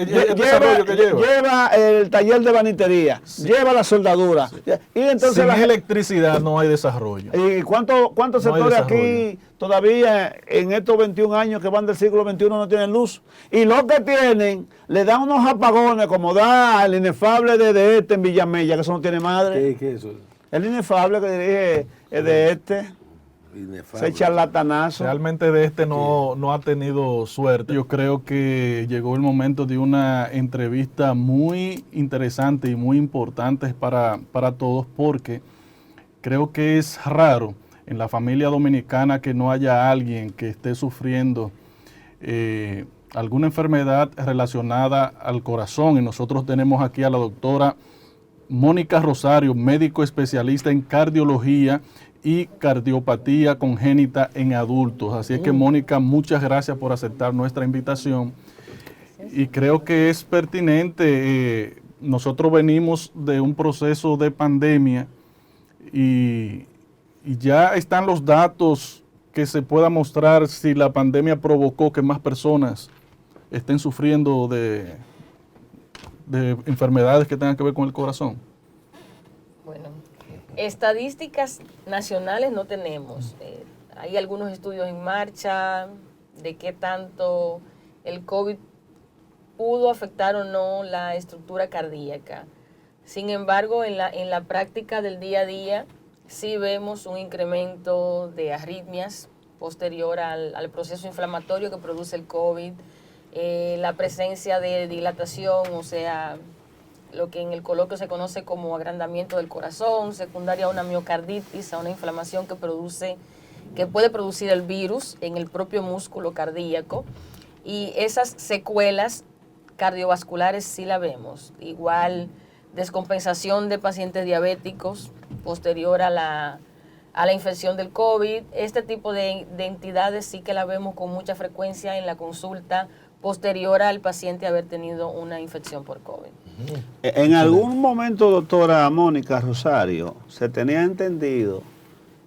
lleva el taller de banitería, lleva la soldadura. Y entonces sin electricidad no hay desarrollo. ¿Y cuántos sectores aquí todavía en estos 21 años que van del siglo XXI no tienen luz? Y los que tienen, le dan unos apagones como da el inefable de en Villamella, que eso no tiene madre. ¿Qué es eso? El inefable que dirige es de ese charlatanazo. Realmente de no ha tenido suerte. Yo creo que llegó el momento de una entrevista muy interesante y muy importante para todos, porque creo que es raro en la familia dominicana que no haya alguien que esté sufriendo alguna enfermedad relacionada al corazón. Y nosotros tenemos aquí a la doctora Mónica Rosario, médico especialista en cardiología y cardiopatía congénita en adultos. Así es que, Mónica, muchas gracias por aceptar nuestra invitación. Y creo que es pertinente. Nosotros venimos de un proceso de pandemia y ya están los datos que se pueda mostrar si la pandemia provocó que más personas estén sufriendo de enfermedades que tengan que ver con el corazón. Bueno, estadísticas nacionales no tenemos. Hay algunos estudios en marcha de qué tanto el COVID pudo afectar o no la estructura cardíaca. Sin embargo, en la práctica del día a día sí vemos un incremento de arritmias posterior al proceso inflamatorio que produce el COVID, la presencia de dilatación, o sea, lo que en el coloquio se conoce como agrandamiento del corazón, secundaria a una miocarditis, a una inflamación que puede producir el virus en el propio músculo cardíaco, y esas secuelas cardiovasculares sí la vemos. Igual descompensación de pacientes diabéticos posterior a la infección del COVID. Este tipo de entidades sí que la vemos con mucha frecuencia en la consulta posterior al paciente haber tenido una infección por COVID. En algún momento, doctora Mónica Rosario, se tenía entendido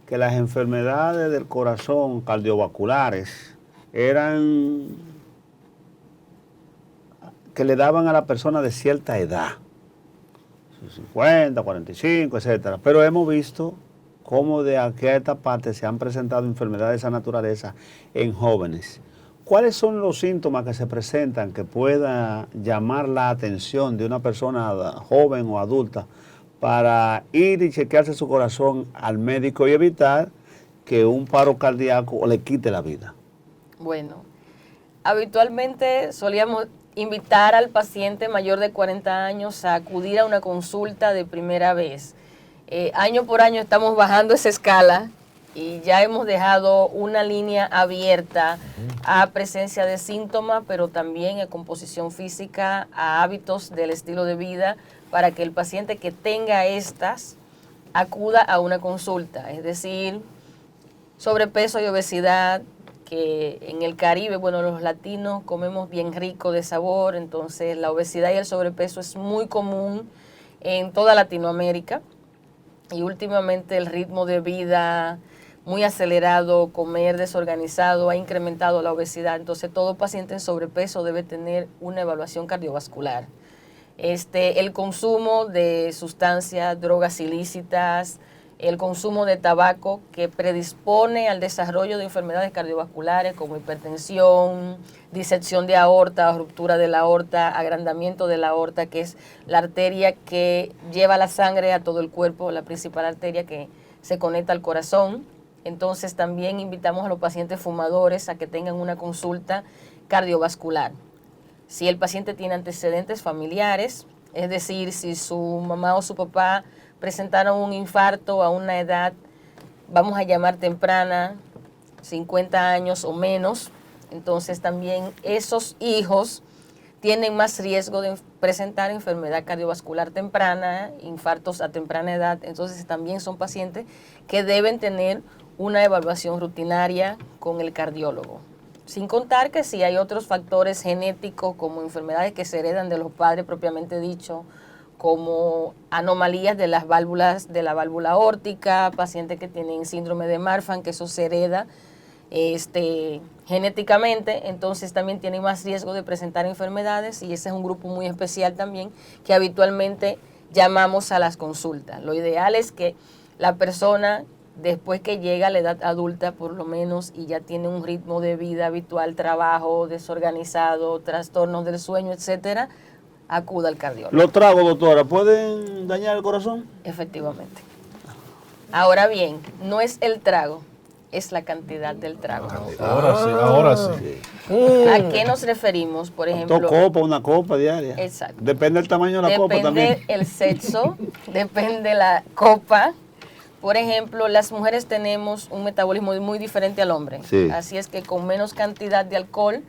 que las enfermedades del corazón cardiovasculares eran que le daban a la persona de cierta edad, 50, 45, etcétera. Pero hemos visto cómo de aquí a esta parte se han presentado enfermedades de esa naturaleza en jóvenes. ¿Cuáles son los síntomas que se presentan que pueda llamar la atención de una persona joven o adulta para ir y chequearse su corazón al médico y evitar que un paro cardíaco le quite la vida? Bueno, habitualmente solíamos invitar al paciente mayor de 40 años a acudir a una consulta de primera vez. Año por año estamos bajando esa escala y ya hemos dejado una línea abierta a presencia de síntomas, pero también a composición física, a hábitos del estilo de vida, para que el paciente que tenga estas acuda a una consulta. Es decir, sobrepeso y obesidad, que en el Caribe, bueno, los latinos comemos bien rico de sabor, entonces la obesidad y el sobrepeso es muy común en toda Latinoamérica. Y últimamente el ritmo de vida muy acelerado, comer desorganizado, ha incrementado la obesidad. Entonces todo paciente en sobrepeso debe tener una evaluación cardiovascular. El consumo de sustancias, drogas ilícitas, el consumo de tabaco que predispone al desarrollo de enfermedades cardiovasculares como hipertensión, disección de aorta, ruptura de la aorta, agrandamiento de la aorta, que es la arteria que lleva la sangre a todo el cuerpo, la principal arteria que se conecta al corazón. Entonces también invitamos a los pacientes fumadores a que tengan una consulta cardiovascular. Si el paciente tiene antecedentes familiares, es decir, si su mamá o su papá presentaron un infarto a una edad, vamos a llamar temprana, 50 años o menos, entonces también esos hijos tienen más riesgo de presentar enfermedad cardiovascular temprana, infartos a temprana edad, entonces también son pacientes que deben tener una evaluación rutinaria con el cardiólogo. Sin contar que si hay otros factores genéticos como enfermedades que se heredan de los padres propiamente dicho, como anomalías de las válvulas, de la válvula aórtica, pacientes que tienen síndrome de Marfan, que eso se hereda genéticamente, entonces también tienen más riesgo de presentar enfermedades y ese es un grupo muy especial también que habitualmente llamamos a las consultas. Lo ideal es que la persona después que llega a la edad adulta por lo menos y ya tiene un ritmo de vida habitual, trabajo desorganizado, trastornos del sueño, etcétera, acuda al cardiólogo. ¿Los tragos, doctora, pueden dañar el corazón? Efectivamente. Ahora bien, no es el trago, es la cantidad del trago. Ahora sí. ¿A qué nos referimos? Por ejemplo, Dos copas, una copa diaria. Exacto. Depende del tamaño de la copa también. Depende el sexo, depende la copa. Por ejemplo, las mujeres tenemos un metabolismo muy diferente al hombre. Sí. Así es que con menos cantidad de alcohol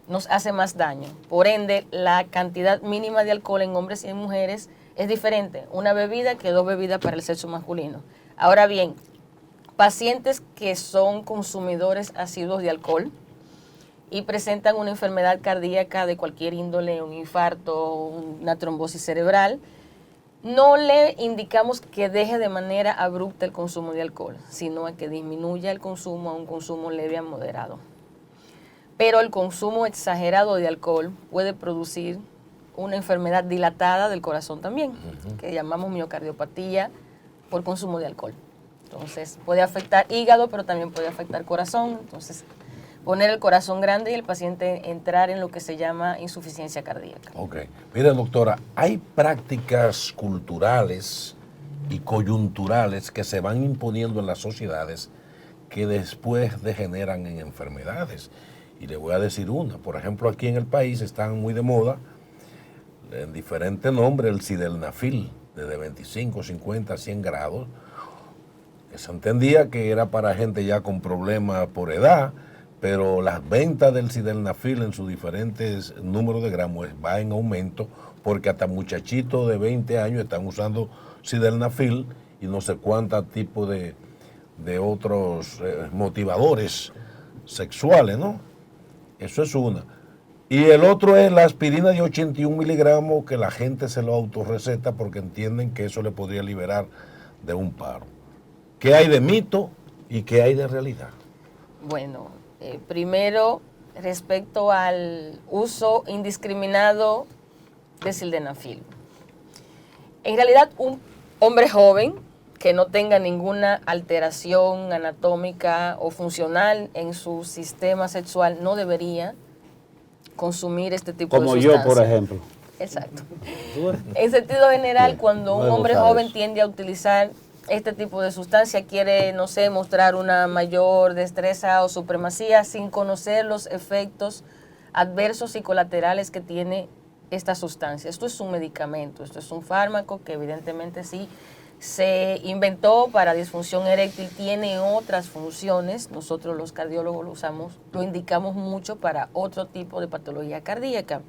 nos hace más daño. Por ende, la cantidad mínima de alcohol en hombres y en mujeres es diferente. Una bebida que 2 bebidas para el sexo masculino. Ahora bien, pacientes que son consumidores asiduos de alcohol y presentan una enfermedad cardíaca de cualquier índole, un infarto, una trombosis cerebral, no le indicamos que deje de manera abrupta el consumo de alcohol, sino a que disminuya el consumo a un consumo leve a moderado. Pero el consumo exagerado de alcohol puede producir una enfermedad dilatada del corazón también, que llamamos miocardiopatía por consumo de alcohol. Entonces puede afectar hígado, pero también puede afectar corazón. Entonces poner el corazón grande y el paciente entrar en lo que se llama insuficiencia cardíaca. Ok. Mire, doctora, hay prácticas culturales y coyunturales que se van imponiendo en las sociedades que después degeneran en enfermedades. Y le voy a decir una. Por ejemplo, aquí en el país están muy de moda, en diferente nombre, el sildenafil, desde 25, 50, 100 grados, que se entendía que era para gente ya con problemas por edad, pero las ventas del sildenafil en sus diferentes números de gramos va en aumento, porque hasta muchachitos de 20 años están usando sildenafil y no sé cuántos tipos de otros motivadores sexuales, ¿no? Eso es una. Y el otro es la aspirina de 81 miligramos que la gente se lo autorreceta porque entienden que eso le podría liberar de un paro. ¿Qué hay de mito y qué hay de realidad? Bueno, primero, respecto al uso indiscriminado de sildenafil. En realidad, un hombre joven que no tenga ninguna alteración anatómica o funcional en su sistema sexual no debería consumir este tipo de sustancias. Como yo, por ejemplo. Exacto. En sentido general, cuando un hombre joven tiende a utilizar este tipo de sustancia, quiere, no sé, mostrar una mayor destreza o supremacía sin conocer los efectos adversos y colaterales que tiene esta sustancia. Esto es un medicamento, esto es un fármaco que evidentemente sí se inventó para disfunción eréctil, tiene otras funciones. Nosotros los cardiólogos lo usamos, lo indicamos mucho para otro tipo de patología cardíaca.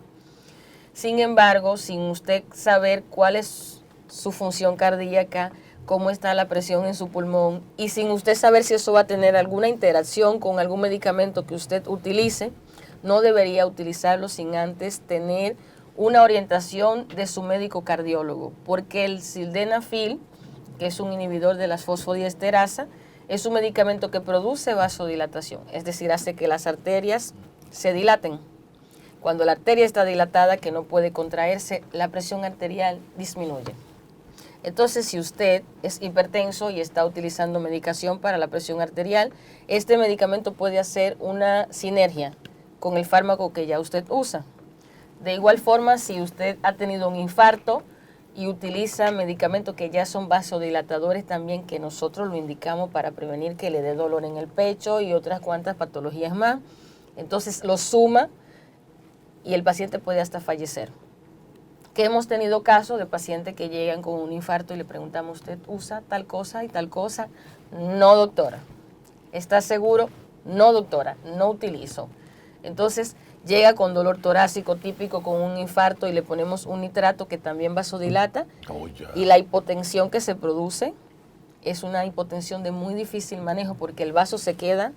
Sin embargo, sin usted saber cuál es su función cardíaca, cómo está la presión en su pulmón y sin usted saber si eso va a tener alguna interacción con algún medicamento que usted utilice, no debería utilizarlo sin antes tener una orientación de su médico cardiólogo, porque el sildenafil, que es un inhibidor de las fosfodiesterasa, es un medicamento que produce vasodilatación, es decir, hace que las arterias se dilaten. Cuando la arteria está dilatada, que no puede contraerse, la presión arterial disminuye. Entonces, si usted es hipertenso y está utilizando medicación para la presión arterial, este medicamento puede hacer una sinergia con el fármaco que ya usted usa. De igual forma, si usted ha tenido un infarto y utiliza medicamentos que ya son vasodilatadores también, que nosotros lo indicamos para prevenir que le dé dolor en el pecho y otras cuantas patologías más, entonces lo suma y el paciente puede hasta fallecer. Que hemos tenido casos de pacientes que llegan con un infarto y le preguntamos, ¿usted usa tal cosa y tal cosa? No, doctora. ¿Está seguro? No, doctora, no utilizo. Entonces llega con dolor torácico típico, con un infarto, y le ponemos un nitrato que también vasodilata. Y la hipotensión que se produce es una hipotensión de muy difícil manejo porque el vaso se queda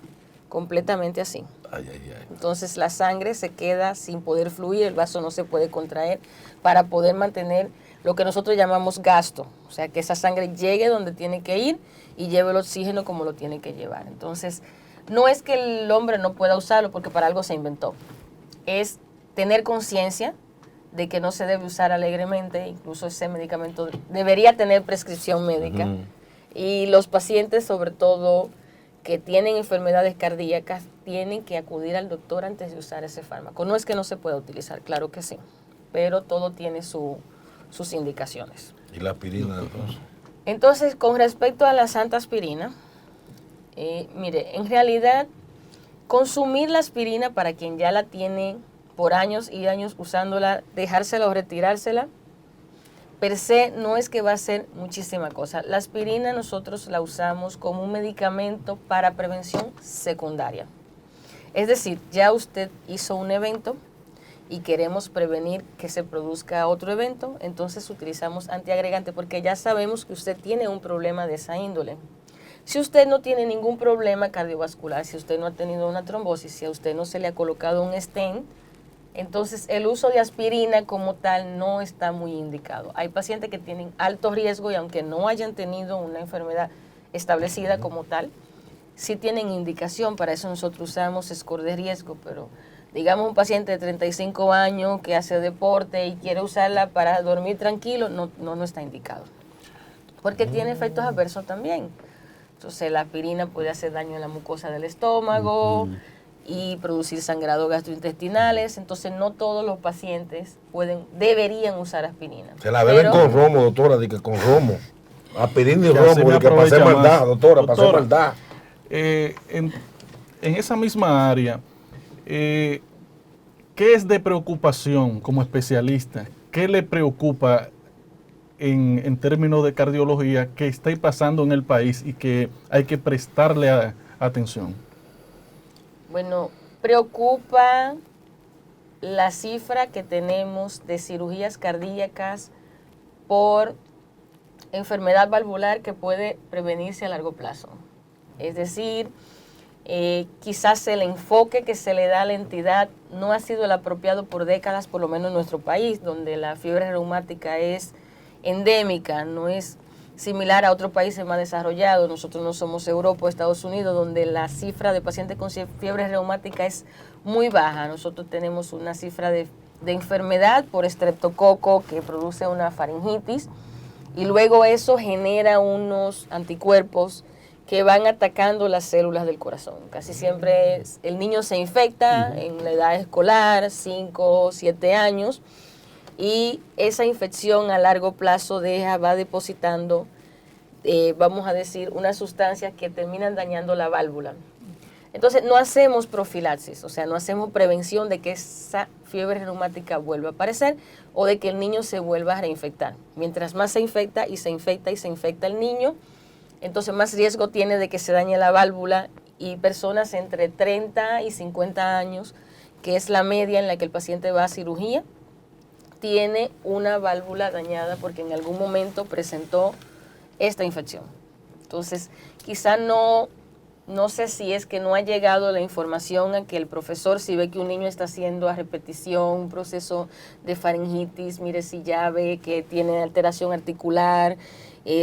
completamente así. Entonces la sangre se queda sin poder fluir, el vaso no se puede contraer para poder mantener lo que nosotros llamamos gasto, o sea, que esa sangre llegue donde tiene que ir y lleve el oxígeno como lo tiene que llevar. Entonces, no es que el hombre no pueda usarlo porque para algo se inventó, es tener conciencia de que no se debe usar alegremente, incluso ese medicamento debería tener prescripción médica, y los pacientes, sobre todo que tienen enfermedades cardíacas, tienen que acudir al doctor antes de usar ese fármaco. No es que no se pueda utilizar, claro que sí, pero todo tiene sus indicaciones. ¿Y la aspirina entonces? Entonces, con respecto a la santa aspirina, mire, en realidad, consumir la aspirina para quien ya la tiene por años y años usándola, dejársela o retirársela, per se no es que va a ser muchísima cosa. La aspirina nosotros la usamos como un medicamento para prevención secundaria. Es decir, ya usted hizo un evento y queremos prevenir que se produzca otro evento, entonces utilizamos antiagregante porque ya sabemos que usted tiene un problema de esa índole. Si usted no tiene ningún problema cardiovascular, si usted no ha tenido una trombosis, si a usted no se le ha colocado un stent, entonces el uso de aspirina como tal no está muy indicado. Hay pacientes que tienen alto riesgo y aunque no hayan tenido una enfermedad establecida como tal, sí tienen indicación, para eso nosotros usamos score de riesgo, pero digamos un paciente de 35 años que hace deporte y quiere usarla para dormir tranquilo, no está indicado, porque tiene efectos adversos también. Entonces la aspirina puede hacer daño en la mucosa del estómago y producir sangrado gastrointestinales, entonces no todos los pacientes deberían usar aspirina. Se la beben con romo, doctora, de que con romo. Aspirina y Que así romo, me de que pasé aprovecha maldad, más. doctora, pasé Doctora, maldad. En esa misma área, ¿qué es de preocupación como especialista? ¿Qué le preocupa en términos de cardiología que está pasando en el país y que hay que prestarle atención? Bueno, preocupa la cifra que tenemos de cirugías cardíacas por enfermedad valvular que puede prevenirse a largo plazo. Es decir, quizás el enfoque que se le da a la entidad no ha sido el apropiado por décadas, por lo menos en nuestro país, donde la fiebre reumática es endémica, no es similar a otros países más desarrollados. Nosotros no somos Europa o Estados Unidos, donde la cifra de pacientes con fiebre reumática es muy baja. Nosotros tenemos una cifra de enfermedad por estreptococo que produce una faringitis y luego eso genera unos anticuerpos que van atacando las células del corazón. Casi siempre el niño se infecta en la edad escolar, 5 o 7 años, y esa infección a largo plazo va depositando, vamos a decir, unas sustancias que terminan dañando la válvula. Entonces no hacemos profilaxis, o sea, no hacemos prevención de que esa fiebre reumática vuelva a aparecer o de que el niño se vuelva a reinfectar. Mientras más se infecta y se infecta y se infecta el niño, entonces más riesgo tiene de que se dañe la válvula, y personas entre 30 y 50 años, que es la media en la que el paciente va a cirugía, tiene una válvula dañada porque en algún momento presentó esta infección. Entonces, quizá no No sé si es que no ha llegado la información a que el profesor, si ve que un niño está haciendo a repetición un proceso de faringitis, mire si ya ve que tiene alteración articular,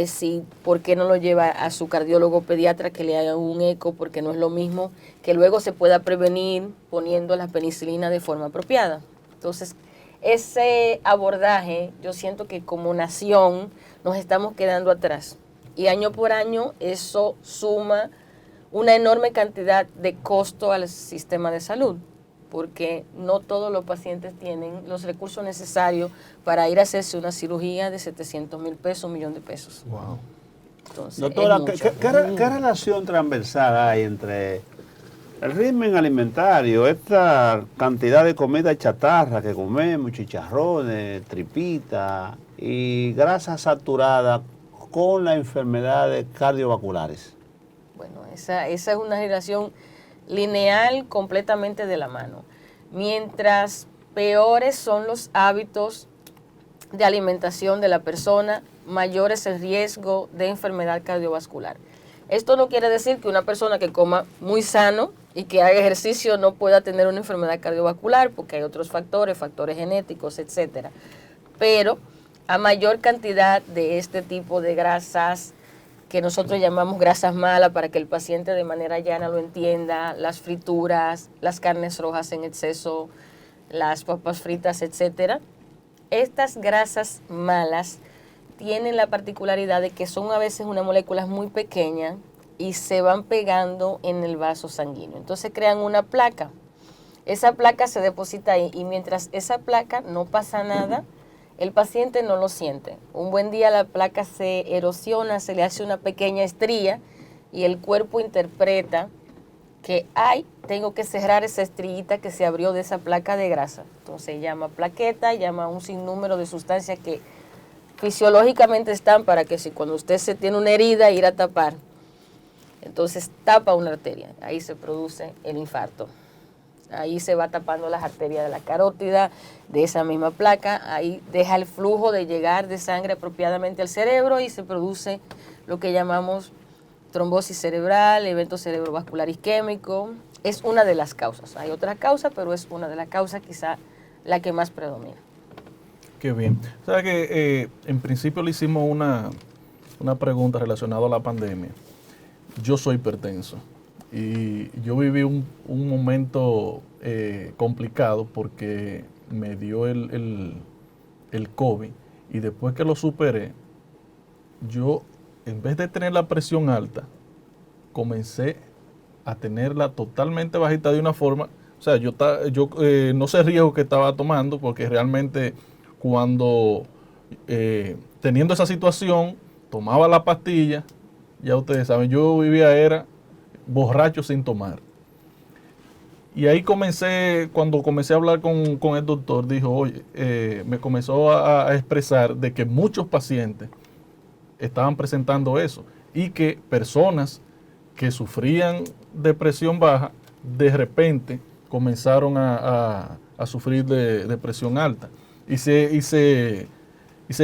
si por qué no lo lleva a su cardiólogo pediatra que le haga un eco, porque no es lo mismo que luego se pueda prevenir poniendo la penicilina de forma apropiada. Entonces, ese abordaje, yo siento que como nación nos estamos quedando atrás. Y año por año eso suma una enorme cantidad de costo al sistema de salud, porque no todos los pacientes tienen los recursos necesarios para ir a hacerse una cirugía de 700,000 pesos, 1,000,000 de pesos. Wow. Entonces, Doctora, es mucho. ¿qué relación transversal hay entre el régimen alimentario, esta cantidad de comida chatarra que comemos, chicharrones, tripitas y grasas saturadas con las enfermedades cardiovasculares? Bueno, esa es una relación lineal completamente de la mano. Mientras peores son los hábitos de alimentación de la persona, mayor es el riesgo de enfermedad cardiovascular. Esto no quiere decir que una persona que coma muy sano y que haga ejercicio no pueda tener una enfermedad cardiovascular, porque hay otros factores genéticos, etcétera. Pero a mayor cantidad de este tipo de grasas, que nosotros llamamos grasas malas para que el paciente de manera llana lo entienda, las frituras, las carnes rojas en exceso, las papas fritas, etcétera. Estas grasas malas tienen la particularidad de que son a veces unas moléculas muy pequeñas y se van pegando en el vaso sanguíneo. Entonces crean una placa. Esa placa se deposita ahí y mientras esa placa no pasa nada, el paciente no lo siente. Un buen día la placa se erosiona, se le hace una pequeña estría y el cuerpo interpreta que tengo que cerrar esa estrellita que se abrió de esa placa de grasa. Entonces llama plaqueta, llama un sinnúmero de sustancias que fisiológicamente están para que si cuando usted se tiene una herida, ir a tapar. Entonces tapa una arteria, ahí se produce el infarto. Ahí se va tapando las arterias de la carótida, de esa misma placa, ahí deja el flujo de llegar de sangre apropiadamente al cerebro y se produce lo que llamamos trombosis cerebral, evento cerebrovascular isquémico. Es una de las causas. Hay otras causas, pero es una de las causas, quizá la que más predomina. Qué bien. O sea que en principio le hicimos una pregunta relacionada a la pandemia. Yo soy hipertenso. Y yo viví un momento complicado porque me dio el COVID y después que lo superé, yo en vez de tener la presión alta, comencé a tenerla totalmente bajita de una forma, o sea, yo no sé el riesgo que estaba tomando porque realmente cuando teniendo esa situación, tomaba la pastilla, ya ustedes saben, yo vivía borracho sin tomar. Y ahí cuando comencé a hablar con el doctor, dijo, oye, me comenzó a expresar de que muchos pacientes estaban presentando eso y que personas que sufrían de presión baja, de repente comenzaron a sufrir de presión alta. Y se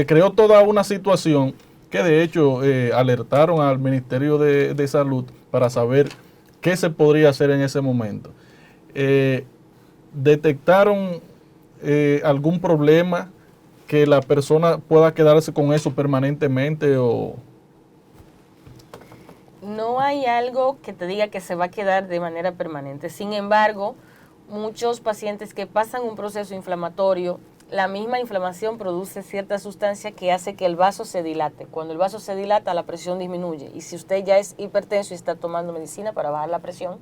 creó toda una situación que de hecho alertaron al Ministerio de Salud para saber qué se podría hacer en ese momento. ¿Detectaron algún problema que la persona pueda quedarse con eso permanentemente o...? No hay algo que te diga que se va a quedar de manera permanente. Sin embargo, muchos pacientes que pasan un proceso inflamatorio, la misma inflamación produce cierta sustancia que hace que el vaso se dilate. Cuando el vaso se dilata, la presión disminuye. Y si usted ya es hipertenso y está tomando medicina para bajar la presión,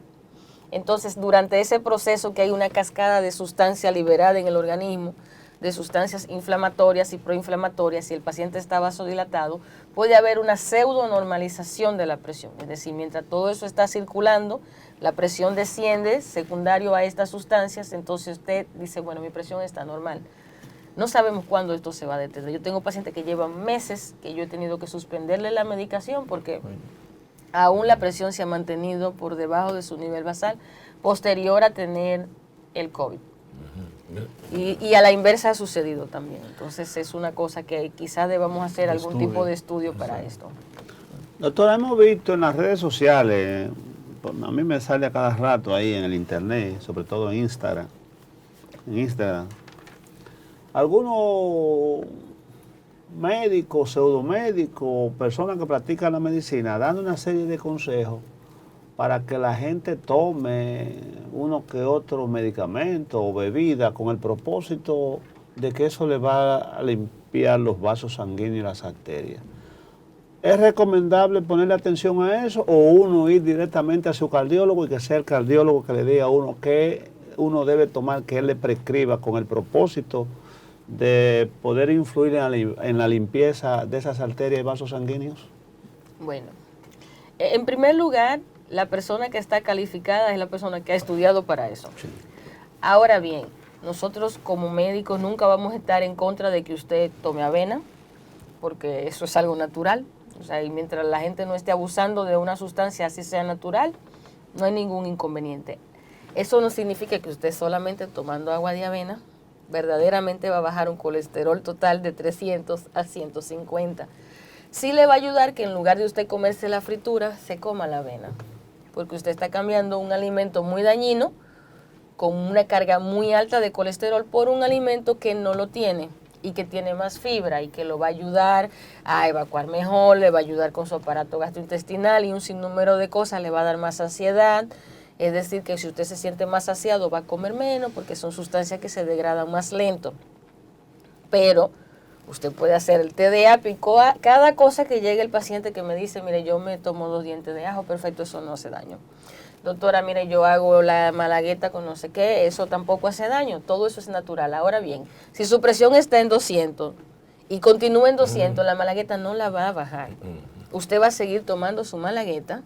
entonces durante ese proceso que hay una cascada de sustancia liberada en el organismo, de sustancias inflamatorias y proinflamatorias, si el paciente está vasodilatado, puede haber una pseudonormalización de la presión. Es decir, mientras todo eso está circulando, la presión desciende secundario a estas sustancias, entonces usted dice, bueno, mi presión está normal. No sabemos cuándo esto se va a detener. Yo tengo pacientes que llevan meses que yo he tenido que suspenderle la medicación porque aún la presión se ha mantenido por debajo de su nivel basal posterior a tener el COVID. Y a la inversa ha sucedido también. Entonces es una cosa que quizás debamos hacer algún tipo de estudio para esto. Doctora, hemos visto en las redes sociales a mí me sale a cada rato ahí en el internet, sobre todo en Instagram. Algunos médicos, pseudomédicos, personas que practican la medicina, dando una serie de consejos para que la gente tome uno que otro medicamento o bebida con el propósito de que eso le va a limpiar los vasos sanguíneos y las arterias. ¿Es recomendable ponerle atención a eso o uno ir directamente a su cardiólogo y que sea el cardiólogo que le diga a uno qué uno debe tomar, que él le prescriba con el propósito de poder influir en la limpieza de esas arterias y vasos sanguíneos? Bueno, en primer lugar, la persona que está calificada es la persona que ha estudiado para eso. Sí. Ahora bien, nosotros como médicos nunca vamos a estar en contra de que usted tome avena, porque eso es algo natural. O sea, y mientras la gente no esté abusando de una sustancia así sea natural, no hay ningún inconveniente. Eso no significa que usted solamente tomando agua de avena verdaderamente va a bajar un colesterol total de 300 a 150. Sí le va a ayudar que en lugar de usted comerse la fritura, se coma la avena, porque usted está cambiando un alimento muy dañino con una carga muy alta de colesterol por un alimento que no lo tiene y que tiene más fibra y que lo va a ayudar a evacuar mejor, le va a ayudar con su aparato gastrointestinal y un sinnúmero de cosas, le va a dar más saciedad. Es decir, que si usted se siente más saciado va a comer menos porque son sustancias que se degradan más lento. Pero usted puede hacer el té de apio, cada cosa que llegue el paciente que me dice, mire, yo me tomo 2 dientes de ajo, perfecto, eso no hace daño. Doctora, mire, yo hago la malagueta con no sé qué, eso tampoco hace daño, todo eso es natural. Ahora bien, si su presión está en 200 y continúa en 200, la malagueta no la va a bajar. Usted va a seguir tomando su malagueta,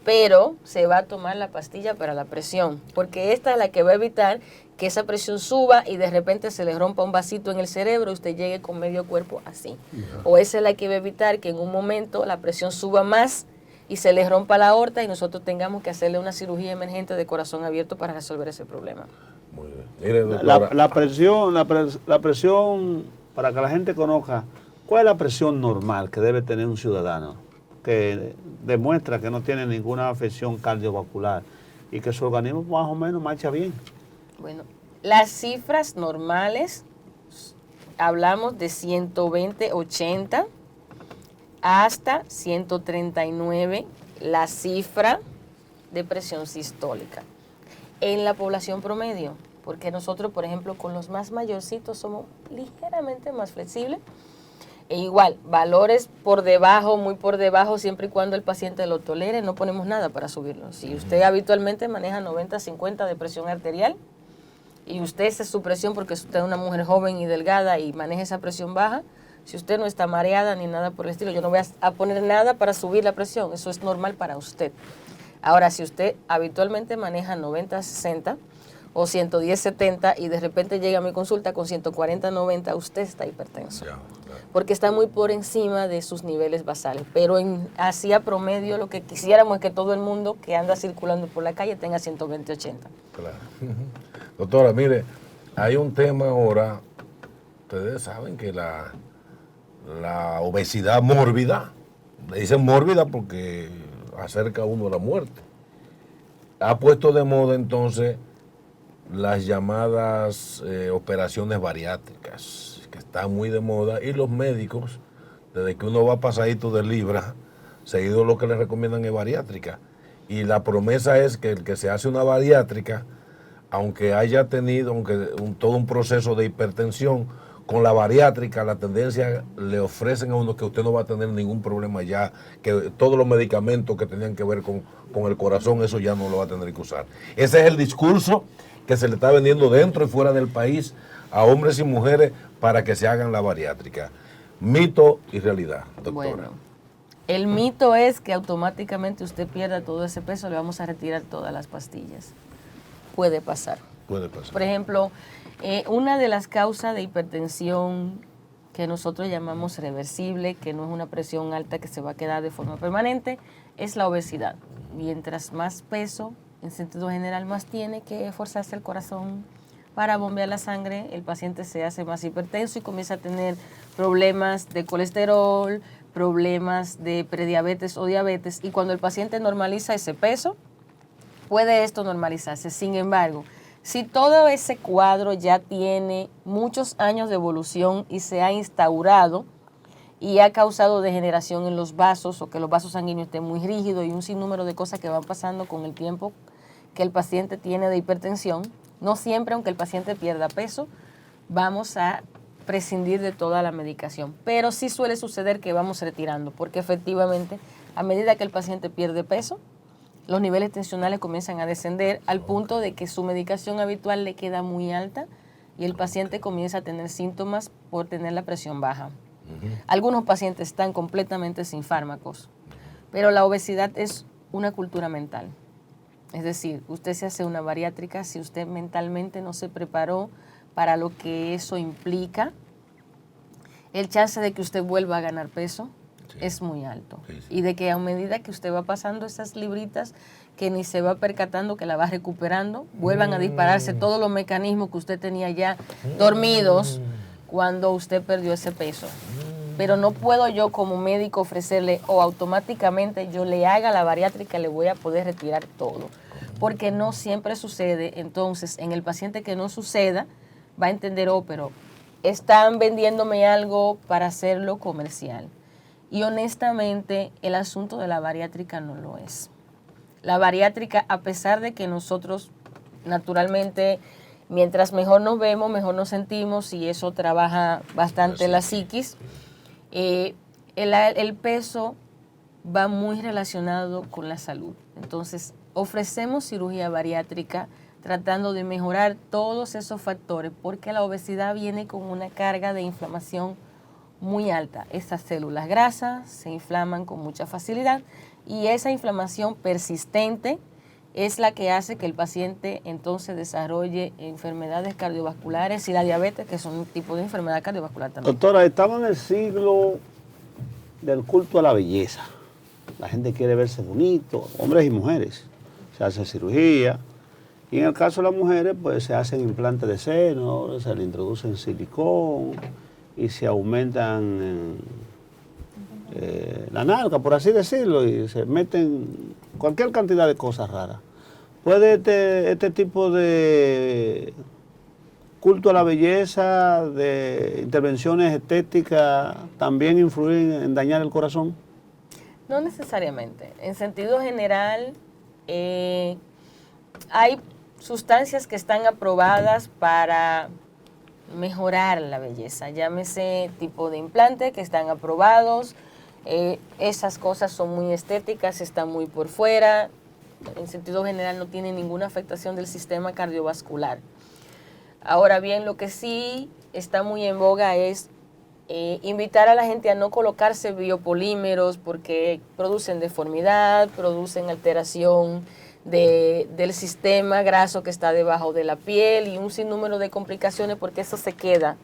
pero se va a tomar la pastilla para la presión, porque esta es la que va a evitar que esa presión suba y de repente se le rompa un vasito en el cerebro y usted llegue con medio cuerpo así. O esa es la que va a evitar que en un momento la presión suba más y se le rompa la aorta y nosotros tengamos que hacerle una cirugía emergente de corazón abierto para resolver ese problema. Muy bien. Mire, doctora, La presión, para que la gente conozca, ¿cuál es la presión normal que debe tener un ciudadano que demuestra que no tiene ninguna afección cardiovascular y que su organismo más o menos marcha bien? Bueno, las cifras normales, hablamos de 120/80 hasta 139, la cifra de presión sistólica. En la población promedio, porque nosotros, por ejemplo, con los más mayorcitos somos ligeramente más flexibles. E igual, valores por debajo, muy por debajo, siempre y cuando el paciente lo tolere, no ponemos nada para subirlo. Si usted habitualmente maneja 90/50 de presión arterial y usted esa es su presión porque usted es una mujer joven y delgada y maneja esa presión baja, si usted no está mareada ni nada por el estilo, yo no voy a poner nada para subir la presión, eso es normal para usted. Ahora, si usted habitualmente maneja 90/60 o 110/70 y de repente llega a mi consulta con 140/90, usted está hipertenso. Porque está muy por encima de sus niveles basales. Pero así a promedio lo que quisiéramos es que todo el mundo que anda circulando por la calle tenga 120/80. claro. Doctora, mire, hay un tema ahora, ustedes saben que la obesidad mórbida, le dicen mórbida porque acerca a uno a la muerte, ha puesto de moda entonces las llamadas operaciones bariátricas, que están muy de moda, y los médicos, desde que uno va pasadito de libra, seguido lo que le recomiendan es bariátrica. Y la promesa es que el que se hace una bariátrica, aunque haya tenido todo un proceso de hipertensión, con la bariátrica la tendencia le ofrecen a uno que usted no va a tener ningún problema ya, que todos los medicamentos que tenían que ver con el corazón, eso ya no lo va a tener que usar. Ese es el discurso que se le está vendiendo dentro y fuera del país a hombres y mujeres para que se hagan la bariátrica. Mito y realidad, doctora. Bueno, el mito es que automáticamente usted pierda todo ese peso, le vamos a retirar todas las pastillas. Puede pasar. Puede pasar. Por ejemplo, una de las causas de hipertensión que nosotros llamamos reversible, que no es una presión alta que se va a quedar de forma permanente, es la obesidad. Mientras más peso, en sentido general, más tiene que esforzarse el corazón para bombear la sangre, el paciente se hace más hipertenso y comienza a tener problemas de colesterol, problemas de prediabetes o diabetes, y cuando el paciente normaliza ese peso, puede esto normalizarse. Sin embargo, si todo ese cuadro ya tiene muchos años de evolución y se ha instaurado y ha causado degeneración en los vasos o que los vasos sanguíneos estén muy rígidos y un sinnúmero de cosas que van pasando con el tiempo que el paciente tiene de hipertensión, no siempre, aunque el paciente pierda peso, vamos a prescindir de toda la medicación. Pero sí suele suceder que vamos retirando, porque efectivamente, a medida que el paciente pierde peso, los niveles tensionales comienzan a descender al punto de que su medicación habitual le queda muy alta y el paciente comienza a tener síntomas por tener la presión baja. Algunos pacientes están completamente sin fármacos, pero la obesidad es una cultura mental. Es decir, usted se hace una bariátrica si usted mentalmente no se preparó para lo que eso implica. El chance de que usted vuelva a ganar peso es muy alto. Y de que a medida que usted va pasando esas libritas, que ni se va percatando que la va recuperando, vuelvan a dispararse todos los mecanismos que usted tenía ya dormidos cuando usted perdió ese peso. Pero no puedo yo como médico ofrecerle o automáticamente yo le haga la bariátrica, le voy a poder retirar todo. Porque no siempre sucede. Entonces, en el paciente que no suceda, va a entender, oh, pero están vendiéndome algo para hacerlo comercial. Y honestamente, el asunto de la bariátrica no lo es. La bariátrica, a pesar de que nosotros, naturalmente, mientras mejor nos vemos, mejor nos sentimos, y eso trabaja bastante la psiquis, el peso va muy relacionado con la salud. Entonces, ofrecemos cirugía bariátrica tratando de mejorar todos esos factores, porque la obesidad viene con una carga de inflamación muy alta. Esas células grasas se inflaman con mucha facilidad y esa inflamación persistente es la que hace que el paciente entonces desarrolle enfermedades cardiovasculares y la diabetes, que son un tipo de enfermedad cardiovascular también. Doctora, estamos en el siglo del culto a la belleza. La gente quiere verse bonito, hombres y mujeres. Se hace cirugía. Y en el caso de las mujeres, pues se hacen implantes de seno, se le introducen silicón y se aumentan la nalga, por así decirlo, y se meten cualquier cantidad de cosas raras. ¿Puede este tipo de culto a la belleza, de intervenciones estéticas, también influir en dañar el corazón? No necesariamente. En sentido general, hay sustancias que están aprobadas para mejorar la belleza, llámese tipo de implante que están aprobados, esas cosas son muy estéticas, están muy por fuera, en sentido general no tienen ninguna afectación del sistema cardiovascular. Ahora bien, lo que sí está muy en boga es invitar a la gente a no colocarse biopolímeros porque producen deformidad, producen alteración del sistema graso que está debajo de la piel y un sinnúmero de complicaciones porque eso se queda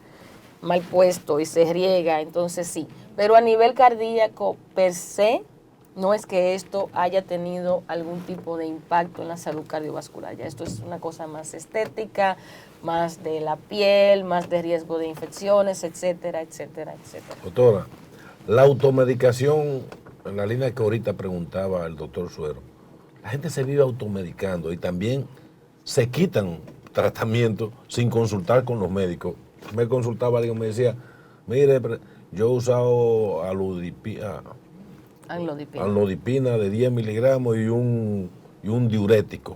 mal puesto y se riega, entonces sí. Pero a nivel cardíaco per se, no es que esto haya tenido algún tipo de impacto en la salud cardiovascular. Ya esto es una cosa más estética, más de la piel, más de riesgo de infecciones, etcétera, etcétera, etcétera. Doctora, la automedicación, en la línea que ahorita preguntaba el doctor Suero, la gente se vive automedicando y también se quitan tratamientos sin consultar con los médicos. Me consultaba alguien, me decía, mire, yo he usado anlodipina de 10 miligramos y un diurético.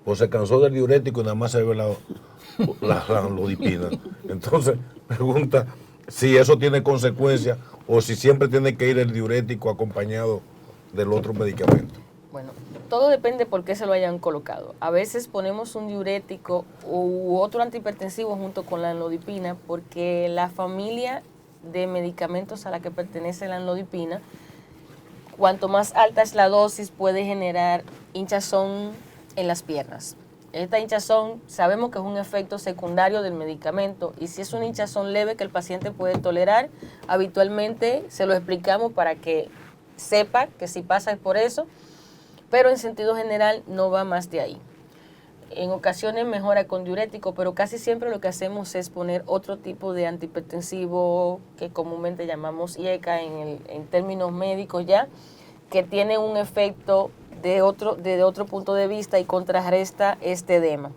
Pues se cansó del diurético y nada más se ve la anlodipina. Entonces, pregunta si eso tiene consecuencias o si siempre tiene que ir el diurético acompañado del otro medicamento. Bueno, todo depende por qué se lo hayan colocado. A veces ponemos un diurético u otro antihipertensivo junto con la anlodipina porque la familia de medicamentos a la que pertenece la anlodipina, cuanto más alta es la dosis, puede generar hinchazón en las piernas. Esta hinchazón sabemos que es un efecto secundario del medicamento y si es una hinchazón leve que el paciente puede tolerar, habitualmente se lo explicamos para que sepa que si pasa es por eso, pero en sentido general no va más de ahí. En ocasiones mejora con diurético, pero casi siempre lo que hacemos es poner otro tipo de antihipertensivo que comúnmente llamamos IECA en términos médicos ya, que tiene un efecto de otro punto de vista y contrarresta este edema.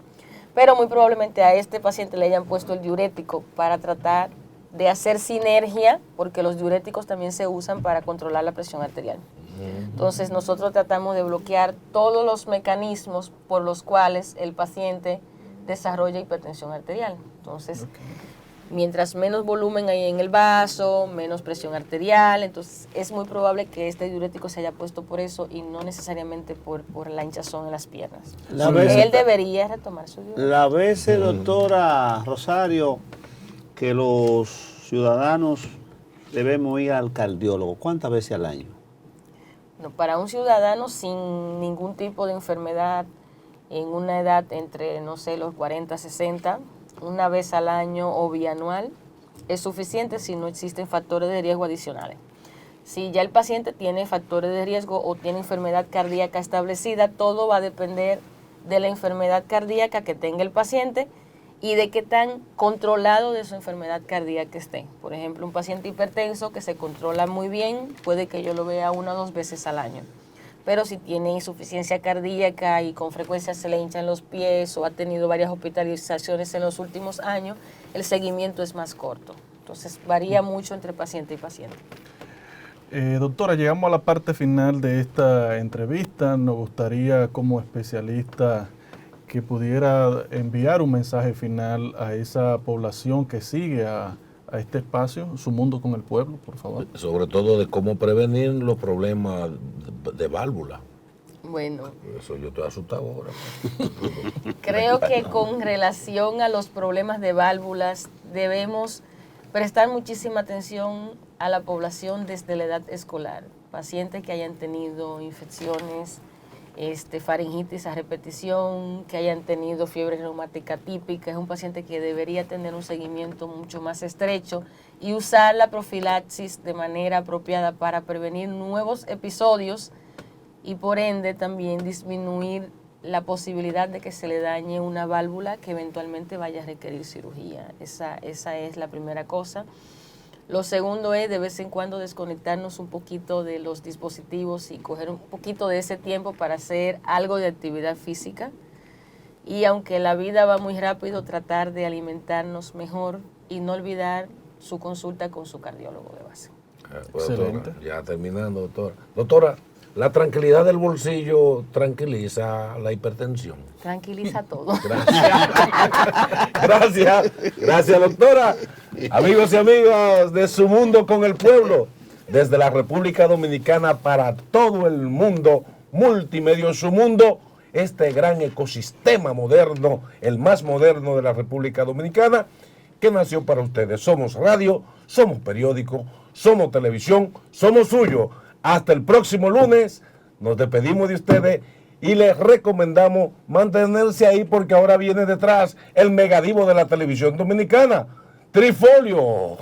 Pero muy probablemente a este paciente le hayan puesto el diurético para tratar de hacer sinergia, porque los diuréticos también se usan para controlar la presión arterial. Entonces nosotros tratamos de bloquear todos los mecanismos por los cuales el paciente desarrolla hipertensión arterial. Entonces, mientras menos volumen hay en el vaso, menos presión arterial, entonces es muy probable que este diurético se haya puesto por eso y no necesariamente por la hinchazón en las piernas. Él debería retomar su diurético. La veces, doctora Rosario, que los ciudadanos debemos ir al cardiólogo, ¿cuántas veces al año? No, para un ciudadano sin ningún tipo de enfermedad, en una edad entre, no sé, los 40, 60, una vez al año o bianual, es suficiente si no existen factores de riesgo adicionales. Si ya el paciente tiene factores de riesgo o tiene enfermedad cardíaca establecida, todo va a depender de la enfermedad cardíaca que tenga el paciente y de qué tan controlado de su enfermedad cardíaca esté. Por ejemplo, un paciente hipertenso que se controla muy bien, puede que yo lo vea 1 o 2 veces al año. Pero si tiene insuficiencia cardíaca y con frecuencia se le hinchan los pies o ha tenido varias hospitalizaciones en los últimos años, el seguimiento es más corto. Entonces varía mucho entre paciente y paciente. Doctora, llegamos a la parte final de esta entrevista. Nos gustaría como especialista que pudiera enviar un mensaje final a esa población que sigue a este espacio, Su Mundo con el Pueblo, por favor. Sobre todo de cómo prevenir los problemas de válvula. Bueno, Eso yo estoy asustado ahora. creo que con relación a los problemas de válvulas debemos prestar muchísima atención a la población desde la edad escolar. Pacientes que hayan tenido infecciones, faringitis a repetición, que hayan tenido fiebre reumática típica, es un paciente que debería tener un seguimiento mucho más estrecho y usar la profilaxis de manera apropiada para prevenir nuevos episodios y por ende también disminuir la posibilidad de que se le dañe una válvula que eventualmente vaya a requerir cirugía. Esa es la primera cosa. Lo segundo es de vez en cuando desconectarnos un poquito de los dispositivos y coger un poquito de ese tiempo para hacer algo de actividad física. Y aunque la vida va muy rápido, tratar de alimentarnos mejor y no olvidar su consulta con su cardiólogo de base. Pues, Excelente. doctora, ya terminando, doctora. Doctora, la tranquilidad del bolsillo tranquiliza la hipertensión. Tranquiliza todo. Gracias, doctora. Amigos y amigas de Su Mundo con el Pueblo, desde la República Dominicana para todo el mundo, Multimedia Su Mundo, este gran ecosistema moderno, el más moderno de la República Dominicana, que nació para ustedes. Somos radio, somos periódico, somos televisión, somos suyo. Hasta el próximo lunes, nos despedimos de ustedes y les recomendamos mantenerse ahí porque ahora viene detrás el megadivo de la televisión dominicana, Trifolio.